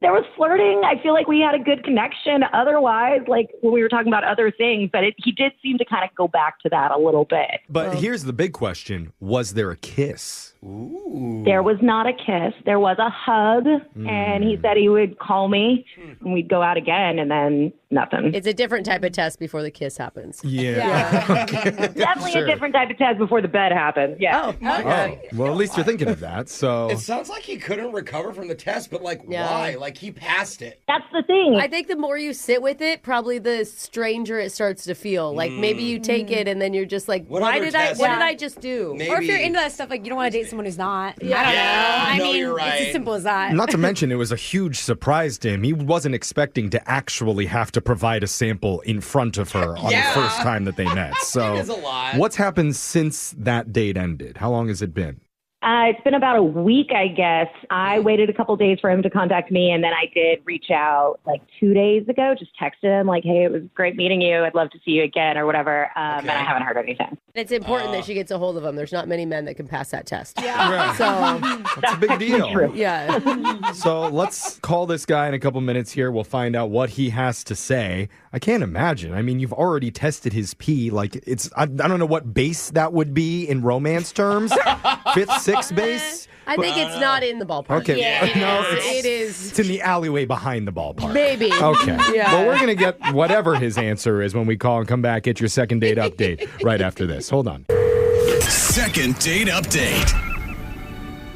there was flirting. I feel like we had a good connection. Otherwise, like when we were talking about other things, but he did seem to kind of go back to that a little bit. But here's the big question. Was there a kiss? Ooh. There was not a kiss. There was a hug, and he said he would call me, and we'd go out again, and then nothing. It's a different type of test before the kiss happens. Yeah. Definitely Sure. a different type of test before the bed happens. Yeah. Oh, well, at least you're thinking of that. So It sounds like he couldn't recover from the test, but like, why? Like, he passed it. That's the thing. I think the more you sit with it, probably the stranger it starts to feel. Like maybe you take it and then you're just like, What why other did I? test? What did I just do? Or if you're into that stuff, like you don't want to date someone who's not. Yeah. I don't know. I No, mean, you're right. it's as simple as that. not to mention, it was a huge surprise to him. He wasn't expecting to actually have to provide a sample in front of her on the first time that they met. So, It is a lot. what's happened since that date ended? How long has it been? It's been about a week, I guess. I waited a couple days for him to contact me, and then I did reach out like 2 days ago, just texted him like, hey, it was great meeting you. I'd love to see you again or whatever. And I haven't heard anything. It's important that she gets a hold of him. There's not many men that can pass that test. Yeah. Right. So, That's a big deal. yeah. So let's call this guy in a couple minutes here. We'll find out what he has to say. I can't imagine. I mean, you've already tested his pee. Like, I don't know what base that would be in romance terms. Fifth, sixth base? I think it's not in the ballpark. Okay. Yeah, No, it is. It's in the alleyway behind the ballpark. Maybe. Okay. Yeah. Well, we're going to get whatever his answer is when we call and come back, get your second date update right after this. Hold on. Second date update.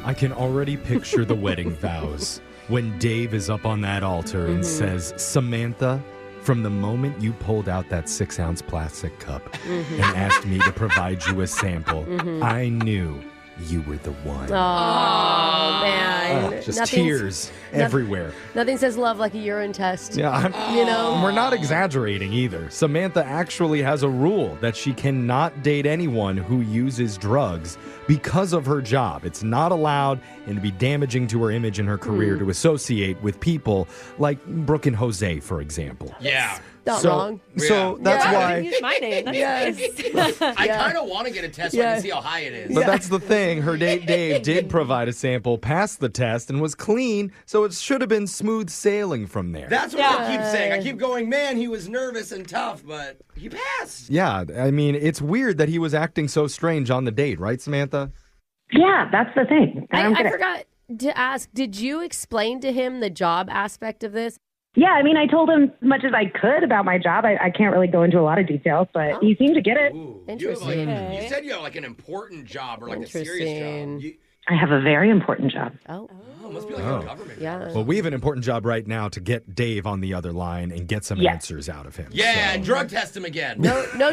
I can already picture the wedding vows when Dave is up on that altar and says, Samantha, from the moment you pulled out that 6-ounce plastic cup and asked me to provide you a sample, I knew you were the one. Oh, man. Just tears everywhere. Nothing says love like a urine test. Yeah, You know? we're not exaggerating either. Samantha actually has a rule that she cannot date anyone who uses drugs because of her job. It's not allowed and to be damaging to her image and her career to associate with people like Brooke and Jose, for example. Yeah. Not wrong. So that's why. Use my name. That's Yes. I kind of want to get a test so I can see how high it is. But that's the thing. Her date Dave did provide a sample, passed the test, and was clean, so it should have been smooth sailing from there. That's what I keep saying. I keep going, man, he was nervous and tough, but he passed. Yeah, I mean, it's weird that he was acting so strange on the date, right, Samantha? Yeah, that's the thing. I forgot to ask, did you explain to him the job aspect of this? Yeah, I mean, I told him as much as I could about my job. I can't really go into a lot of details, but he seemed to get it. Interesting. You said you have like an important job or like a serious job. I have a very important job. Oh, must be like a government. Yeah. Well, we have an important job right now to get Dave on the other line and get some answers out of him. Yeah, and drug test him again. No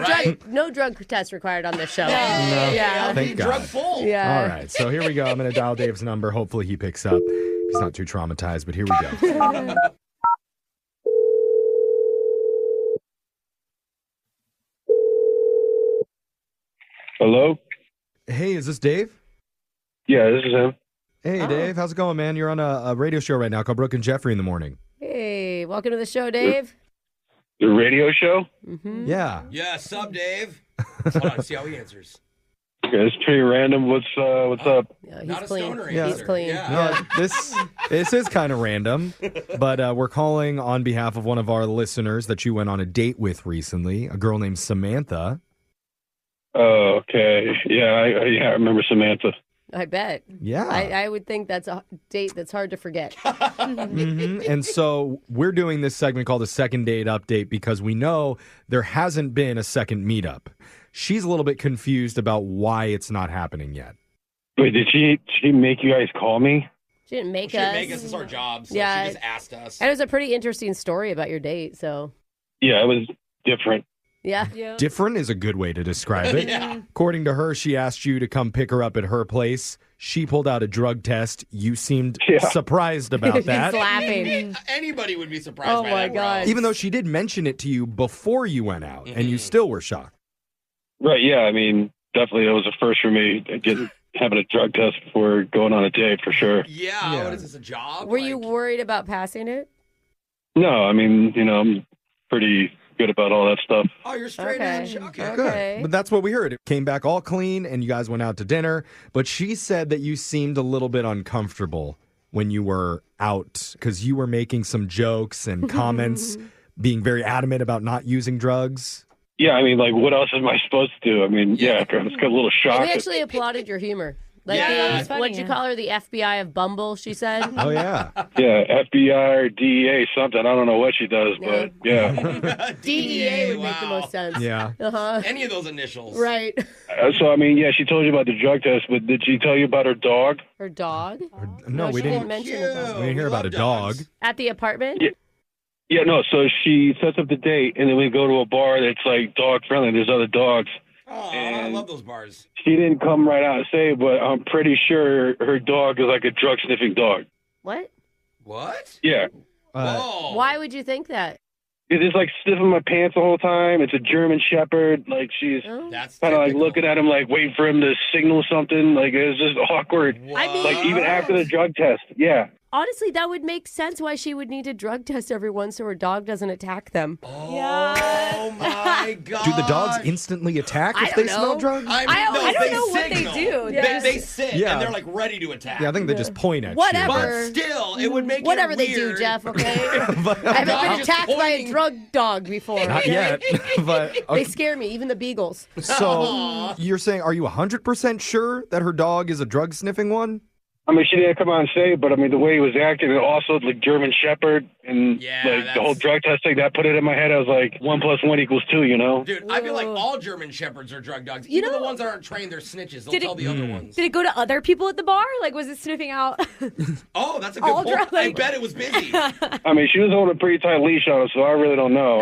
drug test required on this show. No. Yeah. Thank God. Drug full. Yeah. All right, so here we go. I'm going to dial Dave's number. Hopefully he picks up. He's not too traumatized, but here we go. Hello? Hey, is this Dave? Yeah, this is him. Hey, Dave. How's it going, man? You're on a radio show right now called Brooke and Jeffery in the morning. Hey, welcome to the show, Dave. The radio show? Mm-hmm. Yeah. Yeah, sub, Dave. Hold on, see how he answers. Okay, it's pretty random. What's up? Yeah, he's Not a clean. stoner He's answer. clean. Yeah. No, this is kind of random, but we're calling on behalf of one of our listeners that you went on a date with recently, a girl named Samantha. Oh, okay. Yeah, I remember Samantha. I bet. Yeah. I would think that's a date that's hard to forget. Mm-hmm. And so we're doing this segment called a second date update because we know there hasn't been a second meetup. She's a little bit confused about why it's not happening yet. Wait, did she make you guys call me? She didn't make She us. didn't make us. It's our job. So Yeah. she just asked us. And it was a pretty interesting story about your date, so. Yeah, it was different. Yeah. Different is a good way to describe it. Yeah. According to her, she asked you to come pick her up at her place. She pulled out a drug test. You seemed surprised about that. He's laughing. Anybody would be surprised by that. God. Even though she did mention it to you before you went out, and you still were shocked. Right, yeah, I mean, definitely that was a first for me, having a drug test before going on a date, for sure. Yeah. What is this, a job? Were you worried about passing it? No, I mean, I'm pretty good about all that stuff. Oh, you're straight edge. Okay. Good. But that's what we heard. It came back all clean, and you guys went out to dinner. But she said that you seemed a little bit uncomfortable when you were out because you were making some jokes and comments, being very adamant about not using drugs. Yeah, I mean, like, what else am I supposed to do? I mean, I was a little shocked. We actually applauded your humor. Like, what'd you call her? The FBI of Bumble, she said? Oh, yeah. Yeah, FBI or DEA something. I don't know what she does, but yeah. DEA would make the most sense. Yeah. Uh-huh. Any of those initials. Right. So, I mean, yeah, she told you about the drug test, but did she tell you about her dog? Her dog? No, we she didn't mention her dog. We didn't hear about a dog. At the apartment? Yeah, no, so she sets up the date, and then we go to a bar that's, like, dog-friendly. There's other dogs. Oh, I love those bars. She didn't come right out and say it, but I'm pretty sure her dog is like a drug-sniffing dog. What? What? Yeah. Why would you think that? It's just, like, sniffing my pants the whole time. It's a German Shepherd. Like, she's kind of, like, looking at him, like, waiting for him to signal something. Like, it was just awkward. I mean, like, even after the drug test. Yeah. Honestly, that would make sense why she would need to drug test everyone so her dog doesn't attack them. Oh, my God. Do the dogs instantly attack if they smell drugs? I don't know what they do. They sit, and they're, like, ready to attack. Yeah, I think they just point at Whatever. you. But still, it would make Whatever it they do, weird. Jeff, okay? I haven't been attacked by a drug dog before. Not yet, but... They scare me, even the beagles. So, you're saying, are you 100% sure that her dog is a drug-sniffing one? I mean, she didn't come out and say it, but I mean, the way he was acting, and also like German Shepherd and like the whole drug test thing, that put it in my head. I was like, 1 + 1 = 2, you know? Dude, I feel like all German Shepherds are drug dogs. Even the ones that aren't trained, they're snitches. They'll tell the other ones. Did it go to other people at the bar? Like, was it sniffing out? Oh, that's a good point. I bet it was busy. I mean, she was holding a pretty tight leash on him, so I really don't know.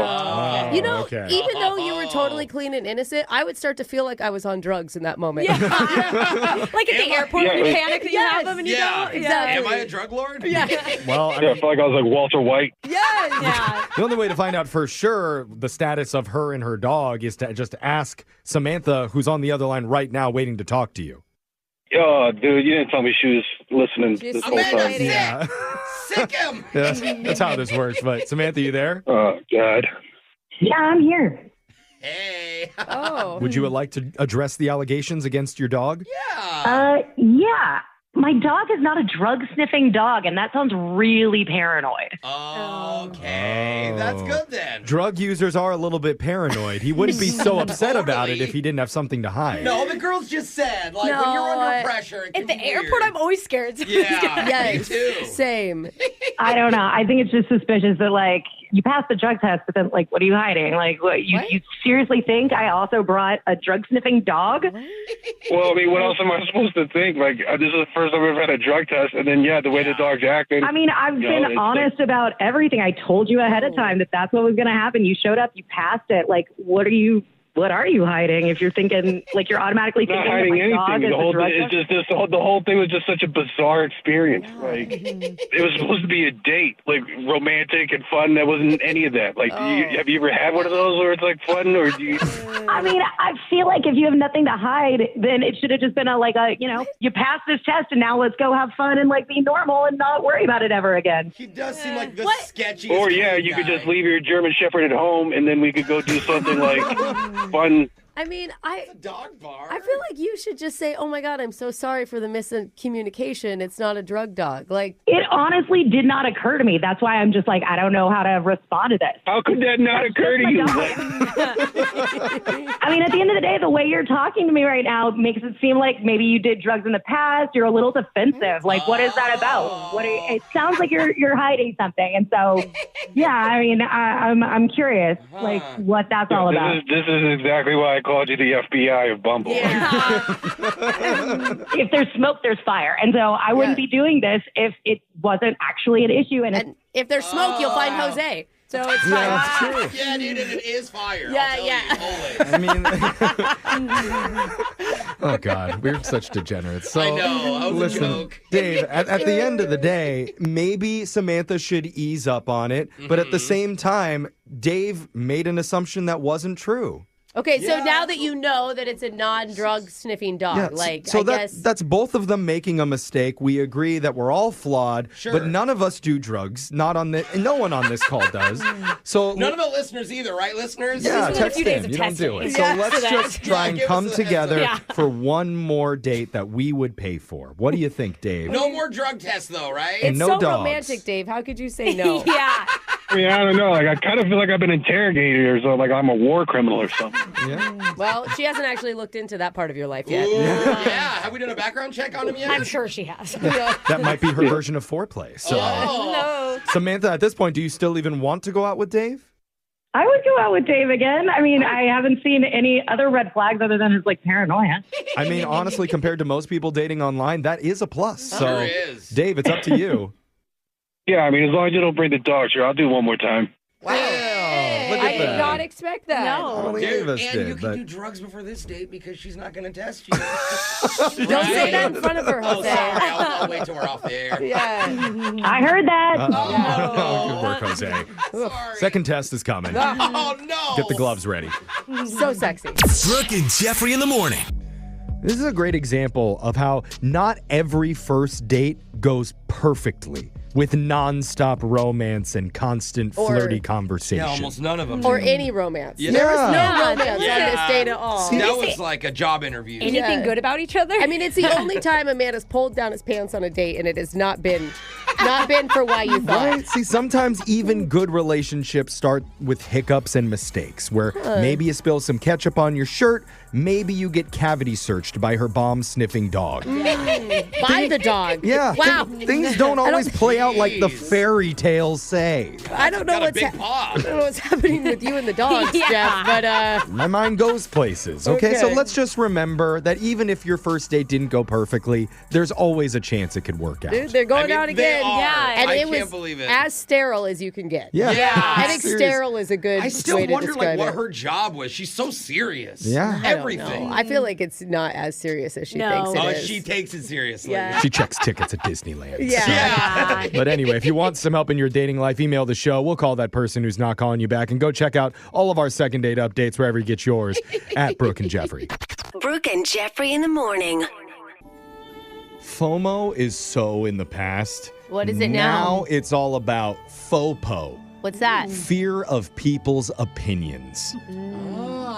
You know, even though you were totally clean and innocent, I would start to feel like I was on drugs in that moment. Like at the airport when you panic that you have them and you don't? Exactly. Am I a drug lord? Yeah. Well, I feel like I was like Walter White. Yes. Yeah. The only way to find out for sure the status of her and her dog is to just ask Samantha, who's on the other line right now waiting to talk to you. Oh, dude, you didn't tell me she was listening this whole time. Yeah. Sick him. Yeah, that's how this works. But Samantha, you there? Oh, God. Yeah, I'm here. Hey. Oh. Would you like to address the allegations against your dog? Yeah. My dog is not a drug-sniffing dog, and that sounds really paranoid. Okay, that's good then. Drug users are a little bit paranoid. He wouldn't be so upset about it if he didn't have something to hide. No, the girls just said, when you're under pressure, it can At the be airport, weird. I'm always scared. Yeah, Yes. me too. Same. I don't know. I think it's just suspicious that, like, you passed the drug test, but then, like, what are you hiding? Like, you seriously think I also brought a drug-sniffing dog? Well, I mean, what else am I supposed to think? Like, this is the first time I've ever had a drug test, and then, the way the dog's acting. I mean, I've been honest about everything. I told you ahead of time that that's what was going to happen. You showed up, you passed it. Like, what are you hiding if you're thinking, like, you're automatically thinking not hiding that my anything. dog The whole thing was just such a bizarre experience. Like, it was supposed to be a date, like, romantic and fun. That wasn't any of that. Like, have you ever had one of those where it's, like, fun? Or do you... I mean, I feel like if you have nothing to hide, then it should have just been you passed this test and now let's go have fun and, like, be normal and not worry about it ever again. He does seem like the sketchiest. Or, you could just leave your German Shepherd at home and then we could go do something like fun. I mean, It's a dog bar. I feel like you should just say, "Oh my God, I'm so sorry for the miscommunication. It's not a drug dog." Like, it honestly did not occur to me. That's why I'm just like, I don't know how to respond to this. How could that not occur to you? I mean, at the end of the day, the way you're talking to me right now makes it seem like maybe you did drugs in the past. You're a little defensive. Like, what is that about? It sounds like you're hiding something. And so, I mean, I'm curious, like, what that's all about. This is exactly why I called you the FBI of Bumble. Yeah. If there's smoke, there's fire. And so I wouldn't be doing this if it wasn't actually an issue. And if there's smoke, you'll find Jose. So it's fine. That's true. Yeah, dude, and it is fire. I mean, oh God, we're such degenerates. So, I know. I was listen, a joke. Dave, at the end of the day, maybe Samantha should ease up on it, but at the same time, Dave made an assumption that wasn't true. Okay, so now that you know that it's a non-drug sniffing dog, that's both of them making a mistake. We agree that we're all flawed, but none of us do drugs. No one on this call does. So none of the listeners either, right, listeners? Yeah, text in. You don't do it. So let's just try and come together for one more date that we would pay for. What do you think, Dave? No more drug tests, though, right? It's no so dogs. romantic, Dave. How could you say no? I mean, I don't know. Like, I kind of feel like I've been interrogated or something, like I'm a war criminal or something. Yeah. Well, she hasn't actually looked into that part of your life yet. Ooh, yeah. Have we done a background check on him yet? I'm sure she has. That might be her version of foreplay. So, no. Samantha, at this point, do you still even want to go out with Dave? I would go out with Dave again. I mean, I haven't seen any other red flags other than his, like, paranoia. I mean, honestly, compared to most people dating online, that is a plus. So, Sure is. Dave, it's up to you. Yeah, I mean, as long as you don't bring the dog, sure, I'll do one more time. Wow. Look at I did that. not expect that. Only Dude, eight of us and did, you can but- do drugs before this date because she's not going to test you. Don't say that in front of her, Oh, Jose. sorry. I'll wait till we're off the air. Yeah. I heard that. Good work, Jose. Second test is coming. Oh, no. Get the gloves ready. So sexy. Brooke and Jeffrey in the morning. This is a great example of how not every first date goes perfectly with nonstop romance and constant flirty conversation. Yeah, almost none of them. Or any romance. Yeah. There was no Yeah. romance on this date at all. That was like a job interview. Anything good about each other? I mean, it's the only time a man has pulled down his pants on a date, and it has not been for why you thought. Right? See, sometimes even good relationships start with hiccups and mistakes, where maybe you spill some ketchup on your shirt, maybe you get cavity searched by her bomb-sniffing dog. By the dog. Yeah. Wow. Things don't always play out like the fairy tales say. I don't know what's happening with you and the dogs, Jeff, but My mind goes places, okay? So let's just remember that even if your first date didn't go perfectly, there's always a chance it could work out. dude, they're going out again. Yeah, and I it can't was believe it. as sterile as you can get. Yeah. I think Serious. sterile is a good I still way to wonder describe what it. her job was. She's so serious. Yeah. I don't Everything. know. I feel like it's not as serious as she thinks it Oh, is. she takes it seriously. Yeah. She checks tickets at Disneyland. Yeah. But anyway, if you want some help in your dating life, email the show. We'll call that person who's not calling you back. And go check out all of our second date updates wherever you get yours at Brooke and Jeffrey. Brooke and Jeffrey in the morning. FOMO is so in the past. What is it now? Now it's all about FOPO. What's that? Fear of people's opinions.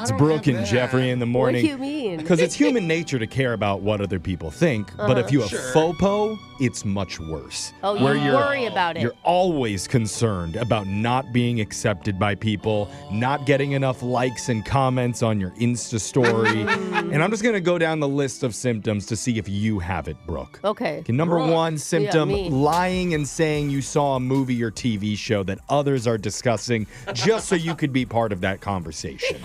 It's Brooke and Jeffrey in the morning. What do you mean? mean? Because it's human nature to care about what other people think. But if you have FOPO, it's much worse. Oh, you worry about it. You're always concerned about not being accepted by people, not getting enough likes and comments on your Insta story. And I'm just going to go down the list of symptoms to see if you have it, Brooke. Okay. Number one symptom, me. lying and saying you saw a movie or TV show that others are discussing just so you could be part of that conversation.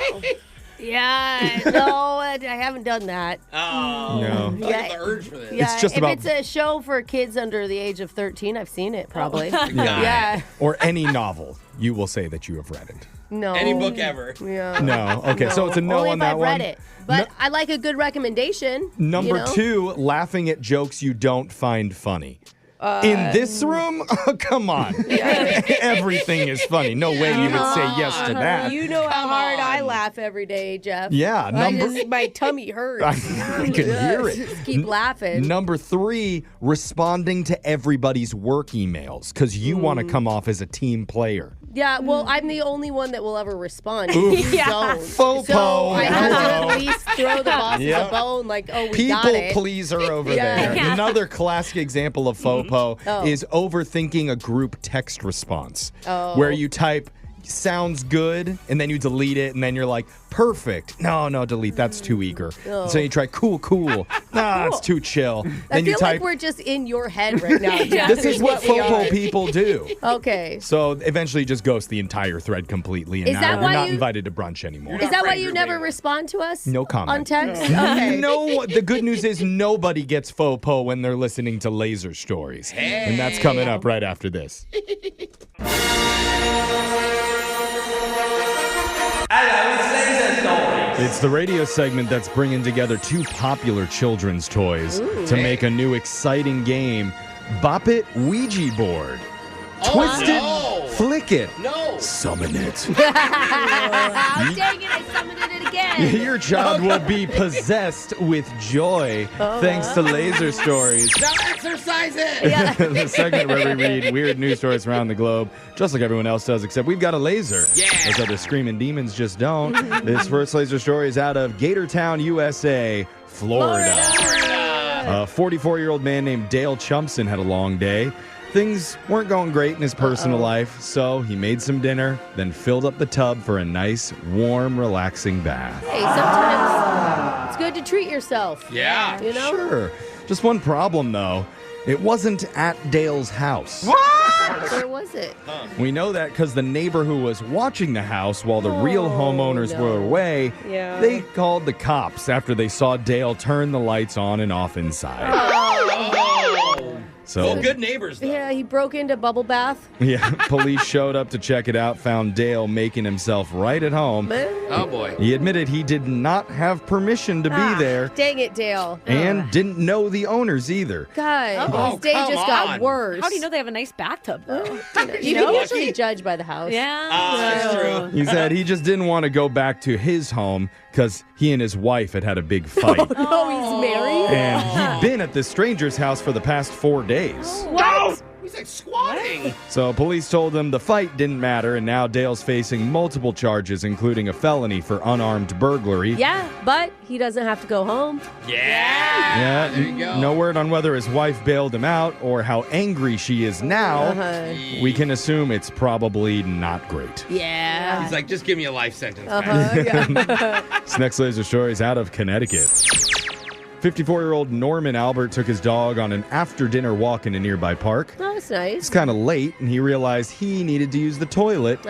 Yeah, no, I haven't done that. Oh. No. I have the urge for this. Yeah, It's just if about- it's a show for kids under the age of 13, I've seen it probably. Yeah. Or any novel, you will say that you have read it. No. Any book ever. Yeah. No. Okay, so it's a no Only on if that I've one. read it. But I like a good recommendation. Number 2, laughing at jokes you don't find funny. In this room? Oh, come on. Everything is funny. No way you would say yes to that. You know how hard I laugh every day, Jeff. Yeah, my tummy hurts. I can hear it. Just keep laughing. Number 3, responding to everybody's work emails because you want to come off as a team player. Yeah, well, I'm the only one that will ever respond. Oof. You don't. Faux So I pas. have to at least throw the bosses Yep. a bone, like, oh, we People got it. pleaser over Yeah. there. Yeah. Another classic example of faux pas Oh. is overthinking a group text response. Oh. Where you type, sounds good, and then you delete it, and then you're like, perfect. No, delete. That's too eager. Oh. So you try, cool. Nah, it's too chill. I Then you feel type, like we're just in your head right now, Jeff. this is what we faux are. pas people do. Okay. So eventually you just ghost the entire thread completely, and Is now that you're why not you- invited to brunch anymore. Is that why you never respond to us? No comment. On text? Okay. No, the good news is nobody gets faux pas when they're listening to Laser Stories. And that's coming up right after this. It's the radio segment that's bringing together 2 popular children's toys to make a new exciting game, Bop It Ouija Board. Twist it, flick it, summon it. Oh, dang it, I summoned it again. Your child will be possessed with joy thanks to Laser Stories. Now exercise it! The segment where we read weird news stories around the globe, just like everyone else does, except we've got a laser. Yeah. Those other screaming demons just don't. This first laser story is out of Gatortown, USA, Florida. A 44-year-old man named Dale Chumpson had a long day. Things weren't going great in his personal life, so he made some dinner, then filled up the tub for a nice, warm, relaxing bath. Hey, sometimes it's good to treat yourself. Yeah. You know? Sure. Just one problem, though. It wasn't at Dale's house. Where was it? We know that because the neighbor who was watching the house while the real homeowners were away, they called the cops after they saw Dale turn the lights on and off inside. So, Well, good neighbors, though. Yeah, he broke into bubble bath. yeah, police showed up to check it out, found Dale making himself right at home. Oh, boy. He admitted he did not have permission to be there Dang it, Dale. and didn't know the owners either. God, Oh, his day come just got on. worse. How do you know they have a nice bathtub, though? You can usually judge by the house. Yeah. That's true. He said he just didn't want to go back to his home because he and his wife had a big fight. Oh, he's married? And he'd been at this stranger's house for the past 4 days. What? He's like squatting. So police told them the fight didn't matter, and now Dale's facing multiple charges, including a felony for unarmed burglary. Yeah, but he doesn't have to go home. Yeah. There you go. No word on whether his wife bailed him out or how angry she is now. We can assume it's probably not great. Yeah. He's like, just give me a life sentence, man. Yeah. This next laser story is out of Connecticut. 54-year-old Norman Albert took his dog on an after-dinner walk in a nearby park. Oh, that's nice. It's kind of late, and he realized he needed to use the toilet,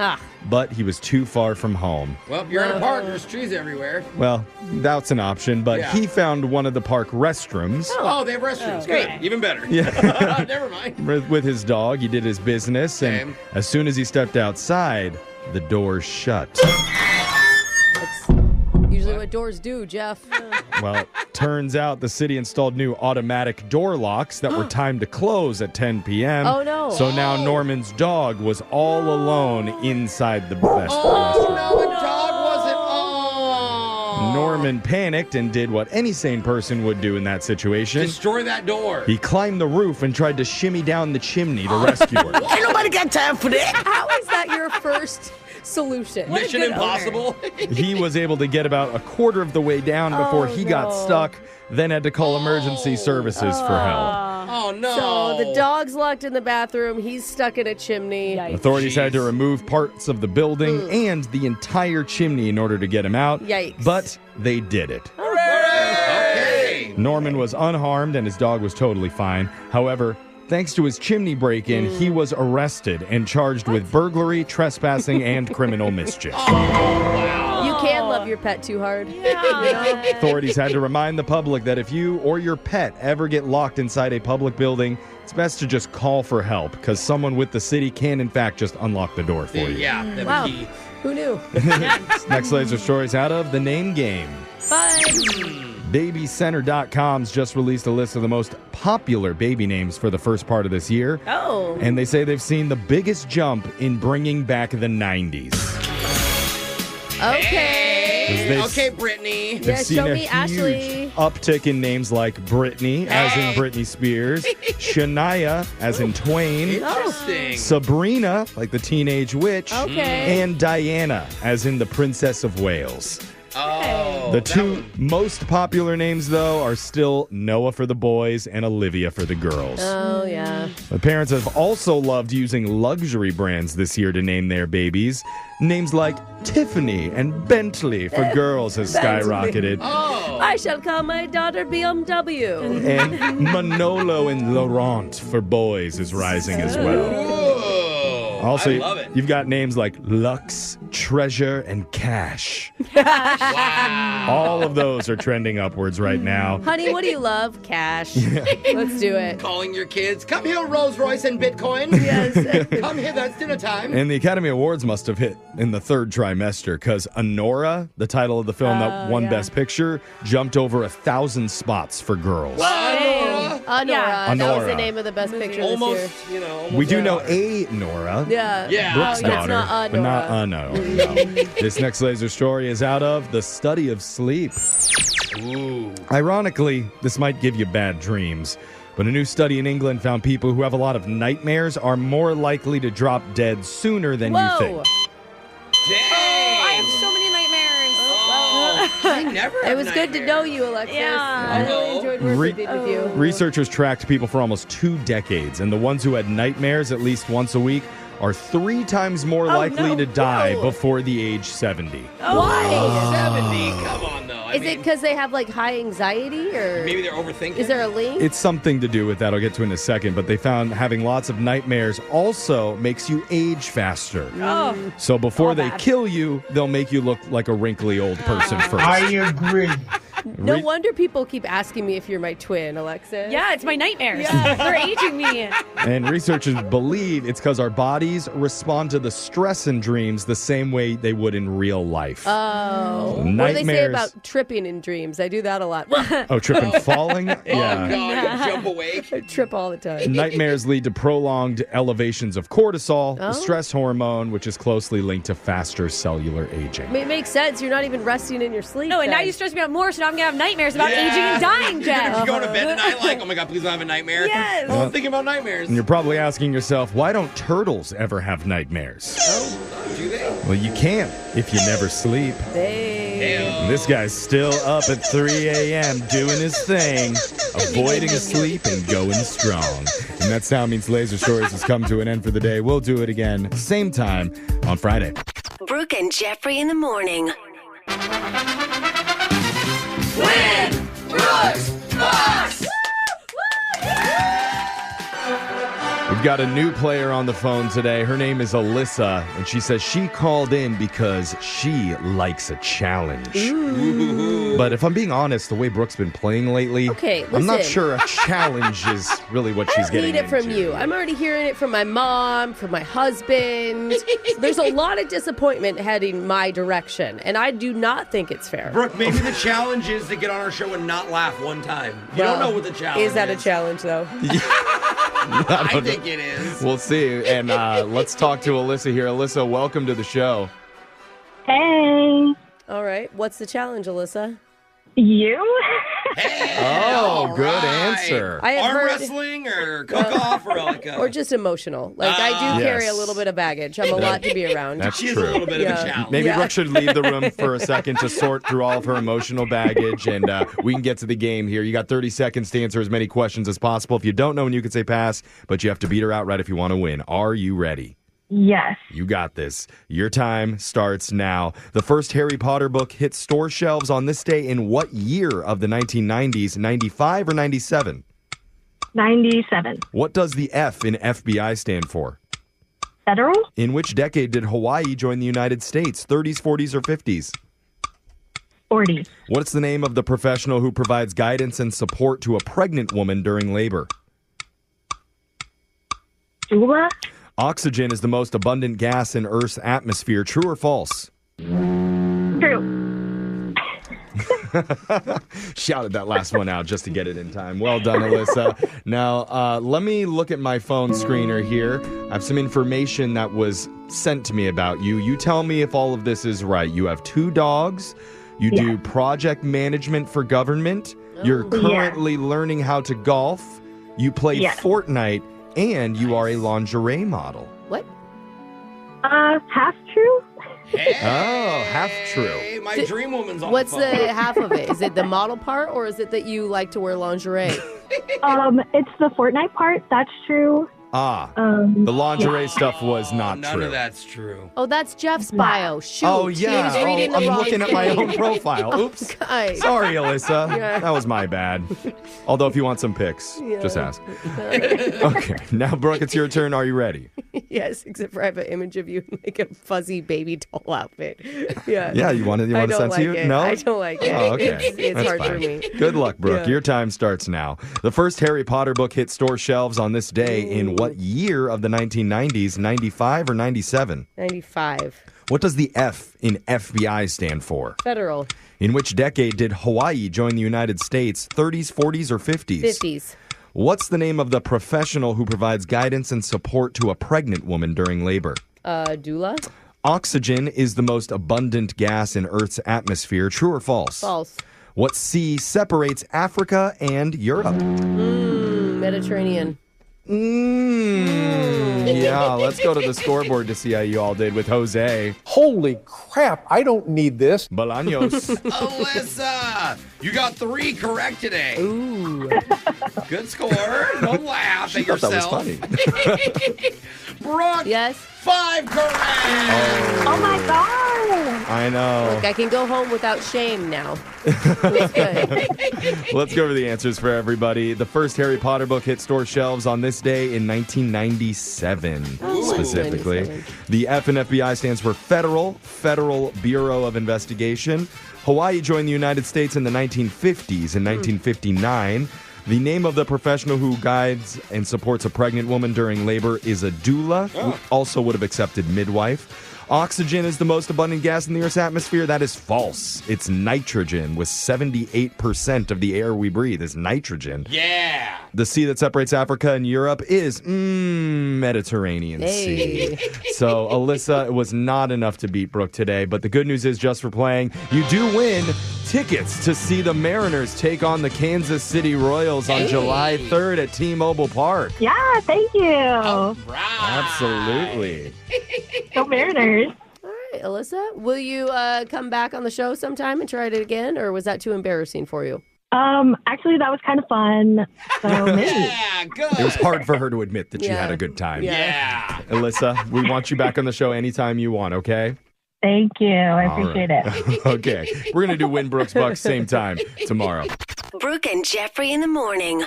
but he was too far from home. Well, you're in a park. There's trees everywhere. Well, that's an option, but Yeah. he found one of the park restrooms. Oh, they have restrooms. Good. Even better. Yeah. Never mind. With his dog, he did his business, and as soon as he stepped outside, the door shut. That's usually what doors do, Jeff. Well, turns out the city installed new automatic door locks that were timed to close at 10 p.m. Oh, no. So now Norman's dog was all alone inside the restroom. Oh, no, the dog wasn't. Oh. Norman panicked and did what any sane person would do in that situation. Destroy that door. He climbed the roof and tried to shimmy down the chimney to rescue her. Ain't nobody got time for that. How is that your first solution? Mission Impossible. He was able to get about a quarter of the way down before he got stuck, then had to call emergency services for help. Oh, no. So the dog's locked in the bathroom. He's stuck in a chimney. Authorities had to remove parts of the building and the entire chimney in order to get him out. Yikes. But they did it. Okay. Norman was unharmed and his dog was totally fine. However, thanks to his chimney break-in, he was arrested and charged with burglary, trespassing, and criminal mischief. You can't love your pet too hard. Authorities had to remind the public that if you or your pet ever get locked inside a public building, it's best to just call for help because someone with the city can, in fact, just unlock the door for you. Yeah, that'd Wow. be key. Who knew? Next laser story is out of the name game. Fun. BabyCenter.com's just released a list of the most popular baby names for the first part of this year. Oh. And they say they've seen the biggest jump in bringing back the 90s. Okay. Okay, Brittany. They've Yeah, seen show a me huge Ashley. uptick in names like Brittany, as in Britney Spears, Shania, as in Twain, Interesting. Sabrina, like the teenage witch, Okay. and Diana, as in the Princess of Wales. Oh. The two most popular names, though, are still Noah for the boys and Olivia for the girls. Oh, yeah. The parents have also loved using luxury brands this year to name their babies. Names like Tiffany and Bentley for girls has skyrocketed. Oh. I shall call my daughter BMW. And Manolo and Laurent for boys is rising as well. Whoa. Also, I love it. you've got names like Lux, Treasure, and Cash. Wow. All of those are trending upwards right now. Honey, what do you love? Cash. Let's do it. Calling your kids, come here, Rolls Royce and Bitcoin. Yes. Come here, that's dinner time. And the Academy Awards must have hit in the third trimester because Honora, the title of the film that won Best Picture, jumped over 1,000 spots for girls. Honora. That was Honora. the name of the best picture Almost, this year. you know. We do know a Nora. Yeah. Yeah. Brooke's Oh, that's daughter, not a but not Nora. no. This next laser story is out of the study of sleep. Ooh. Ironically, this might give you bad dreams, but a new study in England found people who have a lot of nightmares are more likely to drop dead sooner than you think. Dang. I have so many nightmares. Oh, I never It have was good to know you, Alexis. Yeah. I really enjoyed working with you. Researchers tracked people for almost 2 decades, and the ones who had nightmares at least once a week are 3 times more likely to die before the age 70. Why? 70? Come on, though. Is it because they have like high anxiety or Maybe they're overthinking? is there a link? It's something to do with that. I'll get to in a second, but they found having lots of nightmares also makes you age faster. Oh. So before All they bad. kill you, they'll make you look like a wrinkly old person first. agree. No wonder people keep asking me if you're my twin, Alexis. Yeah, it's my nightmares. They're aging me. And researchers believe it's because our bodies respond to the stress in dreams the same way they would in real life. Oh. What do they say Nightmares- about tripping in dreams? I do that a lot. Oh, tripping, falling? Oh, Yeah. God, jump awake. I trip all the time. Nightmares lead to prolonged elevations of cortisol, Oh. the stress hormone, which is closely linked to faster cellular aging. It makes sense. You're not even resting in your sleep. No, and now then. you stress me out more, so now I'm going to have nightmares about aging and dying, Jeff. You're going to bed tonight like, oh my God, please don't have a nightmare. Yes. Oh, I'm thinking about nightmares. And you're probably asking yourself, why don't turtles ever have nightmares? Oh, do they? Well, you can't if you never sleep. And this guy's still up at 3 a.m. doing his thing, avoiding sleep and going strong. And that sound means Laser Stories has come to an end for the day. We'll do it again, same time on Friday. Brooke and Jeffrey in the morning. Win Brooks Box! We've got a new player on the phone today. Her name is Alyssa, and she says she called in because she likes a challenge. Ooh. But if I'm being honest, the way Brooke's been playing lately, Okay, I'm not listen. sure a challenge is really what she's I getting need it from into. you. I'm already hearing it from my mom, from my husband. There's a lot of disappointment heading my direction, and I do not think it's fair. Brooke, maybe the challenge is to get on our show and not laugh one time. You Well, don't know what the challenge is. Is that a challenge, though? I think it is. We'll see. And let's talk to Alyssa here. Alyssa, welcome to the show. Hey. All right. What's the challenge, Alyssa? You? Oh, good answer. I have Arm heard- wrestling or cook-off or like a... Or just emotional. Like, I do carry a little bit of baggage. I'm a lot to be around. That's She's true. a little bit of a challenge. Maybe Brooke should leave the room for a second to sort through all of her emotional baggage, and we can get to the game here. You got 30 seconds to answer as many questions as possible. If you don't know, you can say pass, but you have to beat her outright if you want to win. Are you ready? Yes. You got this. Your time starts now. The first Harry Potter book hit store shelves on this day in what year of the 1990s? 95 or 97? 97. What does the F in FBI stand for? Federal? In which decade did Hawaii join the United States? 30s, 40s, or 50s? 40. What's the name of the professional who provides guidance and support to a pregnant woman during labor? Doula? Oxygen is the most abundant gas in Earth's atmosphere. True or false? True. Shouted that last one out just to get it in time. Well done, Alyssa. Now, let me look at my phone screener here. I have some information that was sent to me about you. You tell me if all of this is right. You have 2 dogs. You do project management for government. You're currently learning how to golf. You play Fortnite. And you are a lingerie model. What? Half true? Oh, half true. Hey, my dream woman's on What's the phone. the half of it? Is it the model part, or is it that you like to wear lingerie? It's the Fortnite part. That's true. The lingerie stuff was not None true. of that's true. Oh, that's Jeff's bio. Shoot. Oh, He yeah. was reading the I'm wrong looking at my thing. own profile. Oops. Okay. Sorry, Alyssa. Yeah. That was my bad. Although, if you want some pics, just ask. Okay. Now, Brooke, it's your turn. Are you ready? Yes, except for I have an image of you in like a fuzzy baby doll outfit. Yeah. Yeah, you want to I don't send like to you? it. No? I don't like it. Oh, okay. It's That's hard fine. for me. Good luck, Brooke. Yeah. Your time starts now. The first Harry Potter book hit store shelves on this day in what year of the 1990s? 95 or 97? 95. What does the F in FBI stand for? Federal. In which decade did Hawaii join the United States? 30s, 40s, or 50s? 50s. What's the name of the professional who provides guidance and support to a pregnant woman during labor? Doula. Oxygen is the most abundant gas in Earth's atmosphere. True or false? False. What sea separates Africa and Europe? Mediterranean. Yeah, let's go to the scoreboard to see how you all did with Jose. Holy crap, I don't need this. Bolaños. Alyssa, you got 3 correct today. Ooh. Good score. Don't laugh at thought that was yourself. Brooke. Yes. 5 correct. Oh my God. I know. Look, I can go home without shame now. It's good. Let's go over the answers for everybody. The first Harry Potter book hit store shelves on this day in 1997, specifically. 97. The F in FBI stands for Federal Bureau of Investigation. Hawaii joined the United States in the 1950s. In 1959, the name of the professional who guides and supports a pregnant woman during labor is a doula. We also would have accepted midwife. Oxygen is the most abundant gas in the Earth's atmosphere. That is false. It's nitrogen, with 78% of the air we breathe is nitrogen. Yeah. The sea that separates Africa and Europe is Mediterranean Hey. Sea. So, Alyssa, it was not enough to beat Brooke today, but the good news is, just for playing, you do win tickets to see the Mariners take on the Kansas City Royals on July 3rd at T-Mobile Park. Yeah, thank you. Absolutely. Go Mariners. All right, Alyssa, will you come back on the show sometime and try it again, or was that too embarrassing for you? Actually, that was kind of fun. So maybe. Yeah, good. It was hard for her to admit that she had a good time. Yeah. Alyssa, we want you back on the show anytime you want, okay? Thank you. I All appreciate right. it. Okay. We're going to do Win Brooks Bucks same time tomorrow. Brooke and Jeffrey in the morning.